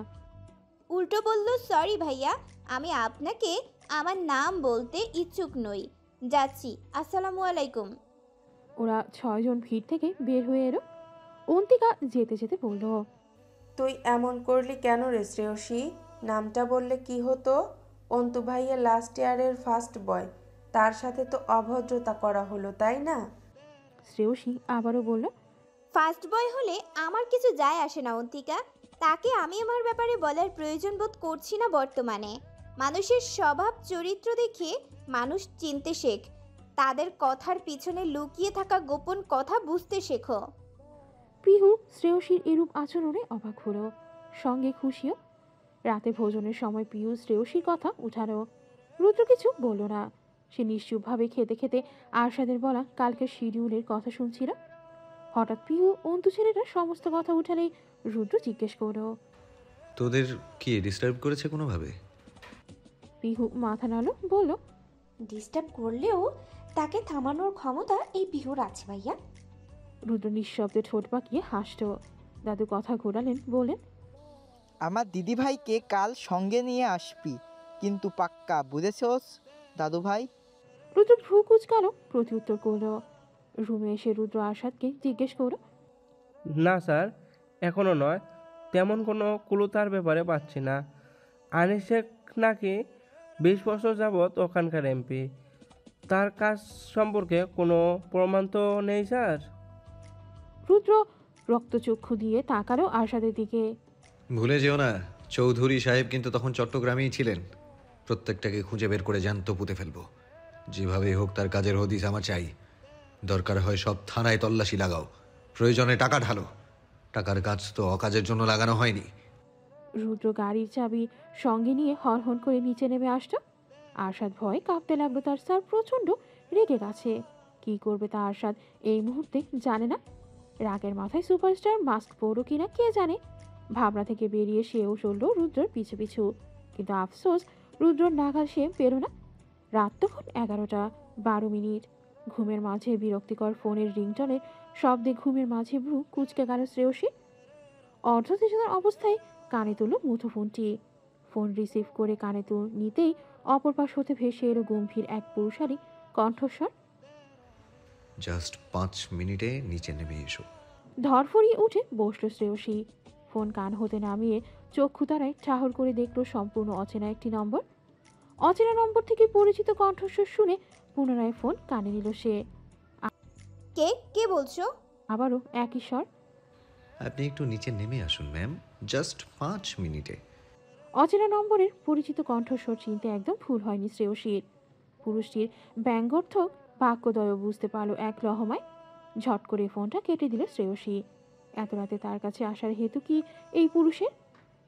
উল্টো বলল, সরি ভাইয়া, আমি আপনাকে আমার নাম বলতে ইচ্ছুক নই। যাচ্ছি, আসসালামু আলাইকুম। ওরা 6 জন ভিড় থেকে বের হয়ে এলো। অন্তিকা যেতে যেতে বলল, তুই এমন করলি কেন রে শ্রেয়সী? নামটা বললে কি হতো? অন্তু ভাইয়া লাস্ট ইয়ারের ফার্স্ট বয়, তার সাথে তো অভদ্রতা করা হলো, তাই না? শ্রেয়সী আবারও বলল, ফার্স্ট বয় হলে আমার কিছু যায় আসে না অন্তিকা। তাকে আমি আমার ব্যাপারে বলার প্রয়োজন বোধ করছি না বর্তমানে। মানুষের স্বভাব চরিত্র দেখে মানুষ চিনতে শেখ, তাদের কথার পিছনে লুকিয়ে থাকা গোপন কথা বুঝতে শেখো। পিহু শ্রেয়সীর এরূপ আচরণে অবাক হলো, সঙ্গে খুশিও। রাতে ভোজনের সময় পিহু শ্রেয়সীর কথা উঠালো। রুদ্র কিছু বলল না। সে নিশ্চুপভাবে খেতে খেতে আরশাদের বলা কালকের শিডিউলের কথা শুনছিল। হঠাৎ পিহু অন্তু ছেলেটা সমস্ত কথা উঠালেই রুদ্র জিজ্ঞেস করল, তোদের কি ডিস্টার্ব করেছে কোনোভাবে? পিহু মাথা নাড়ল, বলল, ডিস্টার্ব করলেও তাকে থামানোর ক্ষমতা এই পিহুর আছে ভাইয়া। রুদ্র নিঃশব্দে ঠোঁট পাকিয়ে হাসল। দাদু কথা ঘোরালেন, বলেন, আমার দিদিভাইকে কাল সঙ্গে নিয়ে আসবি কিন্তু পাক্কা, বুঝেছোস দাদু ভাই? রুদ্র ভ্রু কুচকালো, প্রত্যুত্তর করল। রুমে এসে রুদ্র আরশাদকে জিজ্ঞেস করল, না স্যার, এখনও নয়। তেমন কোনো ক্লু তার ব্যাপারে পাচ্ছি না। আনিস শেখ নাকি 20 বছর যাবৎ ওখানকার এমপি। তার কাজ সম্পর্কে কোনো প্রমাণ তো নেই স্যার। রুদ্র রক্তচক্ষু দিয়ে তাকালো আরশাদের দিকে। ভুলে যেও না, চৌধুরী সাহেব কিন্তু তখন চট্টগ্রামেই ছিলেন। প্রত্যেকটাকে খুঁজে বের করে জ্যান্ত পুঁতে ফেলবো। যেভাবেই হোক তার কাজের হদিস আমার চাই। দরকার হয় সব থানায় তল্লাশি লাগাও, প্রয়োজনে টাকা ঢালো। টাকার কাজ তো অকাজের জন্য লাগানো হয়নি। রুদ্র গাড়ির চাবি সঙ্গে নিয়ে হনহন করে নিচে নেমে আসতো। আরশাদ ভয় কাঁপতে লাগলো। তার স্যার প্রচণ্ড রেগে গেছে। কি করবে তা আরশাদ এই মুহূর্তে জানে না। রাগের মাথায় সুপারস্টার মাস্ক পরো কিনা কে জানে। ভাবনা থেকে বেরিয়ে সেও চলল রুদ্রর পিছু পিছু। কিন্তু আফসোস, রুদ্রর নাগাল সে পেল না। রাত তখন 11:12। ঘুমের মাঝে বিরক্তিকর ফোনের রিংটনের শব্দে ঘুমের মাঝে ভ্রু কুচকে গেল শ্রেয়সী। অর্ধচেতনার অবস্থায় কানে তুলল মুঠোফোনটি। ফোন রিসিভ করে কানে নিতেই অপর পাশ হতে ভেসে এলো গম্ভীর এক পুরুষালী কণ্ঠস্বর। জাস্ট 5 মিনিটে নিচে নেমে এসো। ধরফড়িয়ে উঠে বসল শ্রেয়সী। ফোন কান হতে নামিয়ে চক্ষু তারায় ঠাহর করে দেখল সম্পূর্ণ অচেনা একটি নম্বর। অচেনা নম্বর থেকে পরিচিত কণ্ঠস্বর শুনে পুনরায় ফোন কানে নিল সে। কে কে বলছো? আবারও একই স্বর। আপনি একটু নিচে নেমে আসুন ম্যাম, জাস্ট 5 মিনিটে। অচেনা নম্বরের পরিচিত কণ্ঠস্বর চিনতে একদম ভুল হয়নি শ্রেয়সীর। পুরুষটির ব্যঙ্গার্থক বাক্যদ্বয় বুঝতে পারল এক লহমায়। ঝট করে ফোনটা কেটে দিল শ্রেয়সী। এত রাতে তার কাছে আসার হেতু কি এই পুরুষের?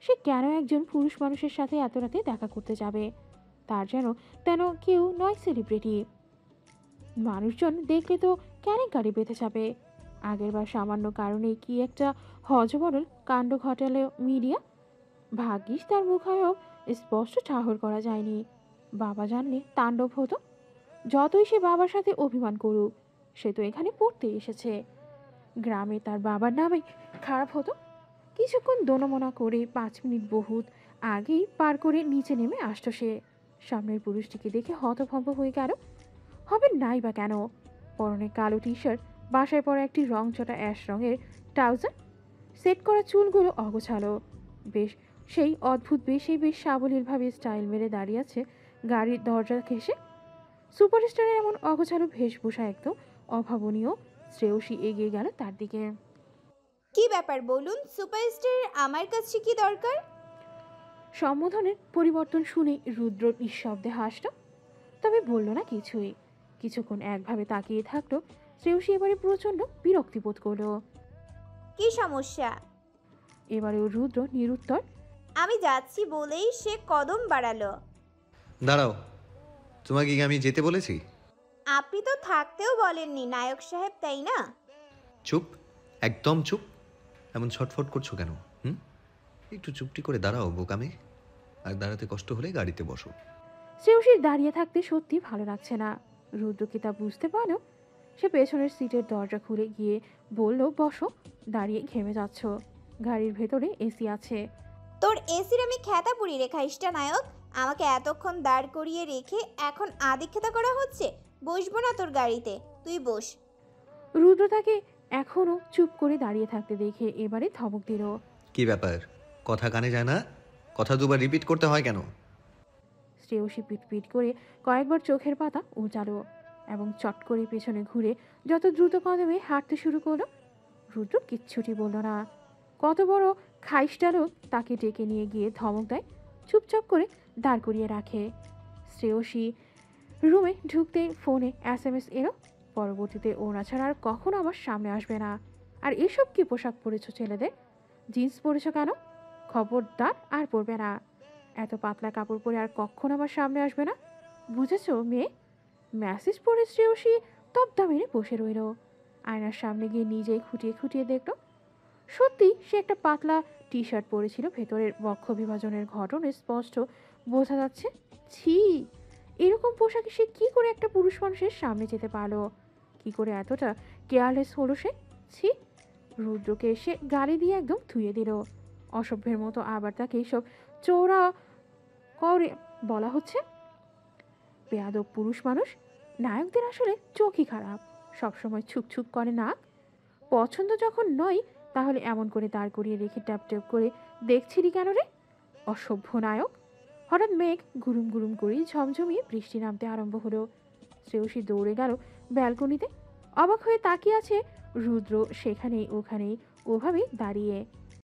সে কেন একজন পুরুষ মানুষের সাথে এত রাতে দেখা করতে যাবে? তার যেন তেন কেউ নয় সেলিব্রিটি। মানুষজন দেখলে তো কেলেঙ্কারি বেঁধে যাবে। আগেরবার সামান্য কারণে কি একটা হজবরল কাণ্ড ঘটালো মিডিয়া। ভাগ্যিস তার মুখায়ব স্পষ্ট ঠাহর করা যায়নি। বাবা জানলে তাণ্ডব হতো। যতই সে বাবার সাথে অভিমান করুক, সে তো এখানে পড়তে এসেছে। গ্রামে তার বাবার নামে খারাপ হতো। কিছুক্ষণ দোনমনা করে 5 মিনিট বহুত আগেই পার করে নিচে নেমে আসতো সে। সামনের পুরুষটিকে দেখে হতভম্ব হয়ে গেল। হবে নাই বা কেন? পরনে কালো টি শার্ট, বাসায় পরা একটি রংচটা অ্যাশ রঙের ট্রাউজার, সেট করা চুলগুলো অগোছালো। বেশ সেই অদ্ভুত বেশি বেশ সাবলীলভাবে স্টাইল মেরে দাঁড়িয়ে আছে গাড়ির দরজা ঘেঁষে। সুপারস্টারের এমন অগোছালো বেশভূষা একদম অভাবনীয়। শ্রেয়সী এগিয়ে গেল তার দিকে। কি ব্যাপার বলুন, সুপারস্টার আমার কাছে কি দরকার? সম্বোধনের পরিবর্তন শুনে রুদ্র নিঃশব্দে হাসল, তবে বলল না কিছুই। কিছুক্ষণ একভাবে তাকিয়ে থাকলো শ্রেয়সী। এবারে প্রচণ্ড বিরক্তি বোধ করল। কি সমস্যা? এবারেও রুদ্র নিরুত্তর। আমি যাচ্ছি বলেই সে কদম বাড়ালো। দাঁড়াও, তোমাকে কি আমি যেতে বলেছি? আপনি তো থাকতেও বলেননি নায়ক সাহেব, তাই না? চুপ, একদম চুপ। এমন ছটফট করছো কেন? একটু চুপটি করে দাঁড়াও বোকামে। আর দাঁড়াতে কষ্ট হলে গাড়িতে বসো। শ্রেয়সীর দাঁড়িয়ে থাকতে সত্যি ভালো লাগছে না। রুদ্র কি তা বুঝতে পারো? সে পেছনের সিটের দরজা খুলে গিয়ে বলল, বসো। দাঁড়িয়ে ঘেমে যাচ্ছ। গাড়ির ভেতরে এসি আছে। তোর এসির আমি খেতা পুড়ি রে খাইস্টা নায়ক। আমাকে এতক্ষণ দাঁড় করিয়ে রেখে এখন আদিক্ষেতা করা হচ্ছে। বসবো না তোর গাড়িতে, তুই বস। রুদ্র তাকে এখনো চুপ করে দাঁড়িয়ে থাকতে দেখে এবারে ধমক দিল। কি ব্যাপার? কথা কানে যায় না? কথা দুবার রিপিট করতে হয় কেন? শ্রেয়সী পিটপিট করে কয়েকবার চোখের পাতা উল্টালো এবং চট করে পেছনে ঘুরে যত দ্রুত কদমে হাঁটতে শুরু করলো। রুদ্র কিচ্ছুটি বলল না। কত বড় খাইস্টা লোক তাকে ডেকে নিয়ে গিয়ে ধমক দেয়, চুপচাপ করে দাঁড় করিয়ে রাখে। শ্রেয়সী রুমে ঢুকতে ফোনে SMS এলো, পরবর্তীতে ওনা ছাড়া আর কখনো আমার সামনে আসবে না। আর এসব কি পোশাক পরেছো ছেলেদের? জিন্স পরেছো কেন? খবরদার আর পরবে না। এত পাতলা কাপড় পরে আর কখনো আমার সামনে আসবে না, বুঝেছো মেয়ে? মেসেজ পড়ে শ্রেয়সী তবদা মেরে বসে রইল। আয়নার সামনে গিয়ে নিজেই খুঁটিয়ে খুঁটিয়ে দেখল। সত্যি সে একটা পাতলা টি শার্ট পরেছিল। ভেতরের বক্ষ বিভাজনের ঘটন স্পষ্ট বোঝা যাচ্ছে। ছি, এরকম পোশাকে সে কি করে একটা পুরুষ মানুষের সামনে যেতে পারলো? কি করে এতটা কেয়ারলেস হলো সে? ছি। রুদ্রকে এসে গালি দিয়ে একদম ধুয়ে দিল। অসভ্যের মতো আবার তাকে এইসব চোরা করে বলা হচ্ছে। বেয়াদব পুরুষ মানুষ। নায়কদের আসলে চোখই খারাপ, সবসময় ছুকছুক করে নাক। পছন্দ যখন নয় তাহলে এমন করে দাঁড় করিয়ে রেখে ট্যাপ ট্যাপ করে দেখছিলি কেন রে, অসভ্য নায়ক। হঠাৎ মেঘ গুরুম গুরুম করে ঝমঝমিয়ে বৃষ্টি নামতে আরম্ভ হলো। শ্রেয়সী দৌড়ে গেল ব্যালকনিতে। অবাক হয়ে তাকিয়ে আছে রুদ্র, সেখানেই ওখানেই ওভাবে দাঁড়িয়ে।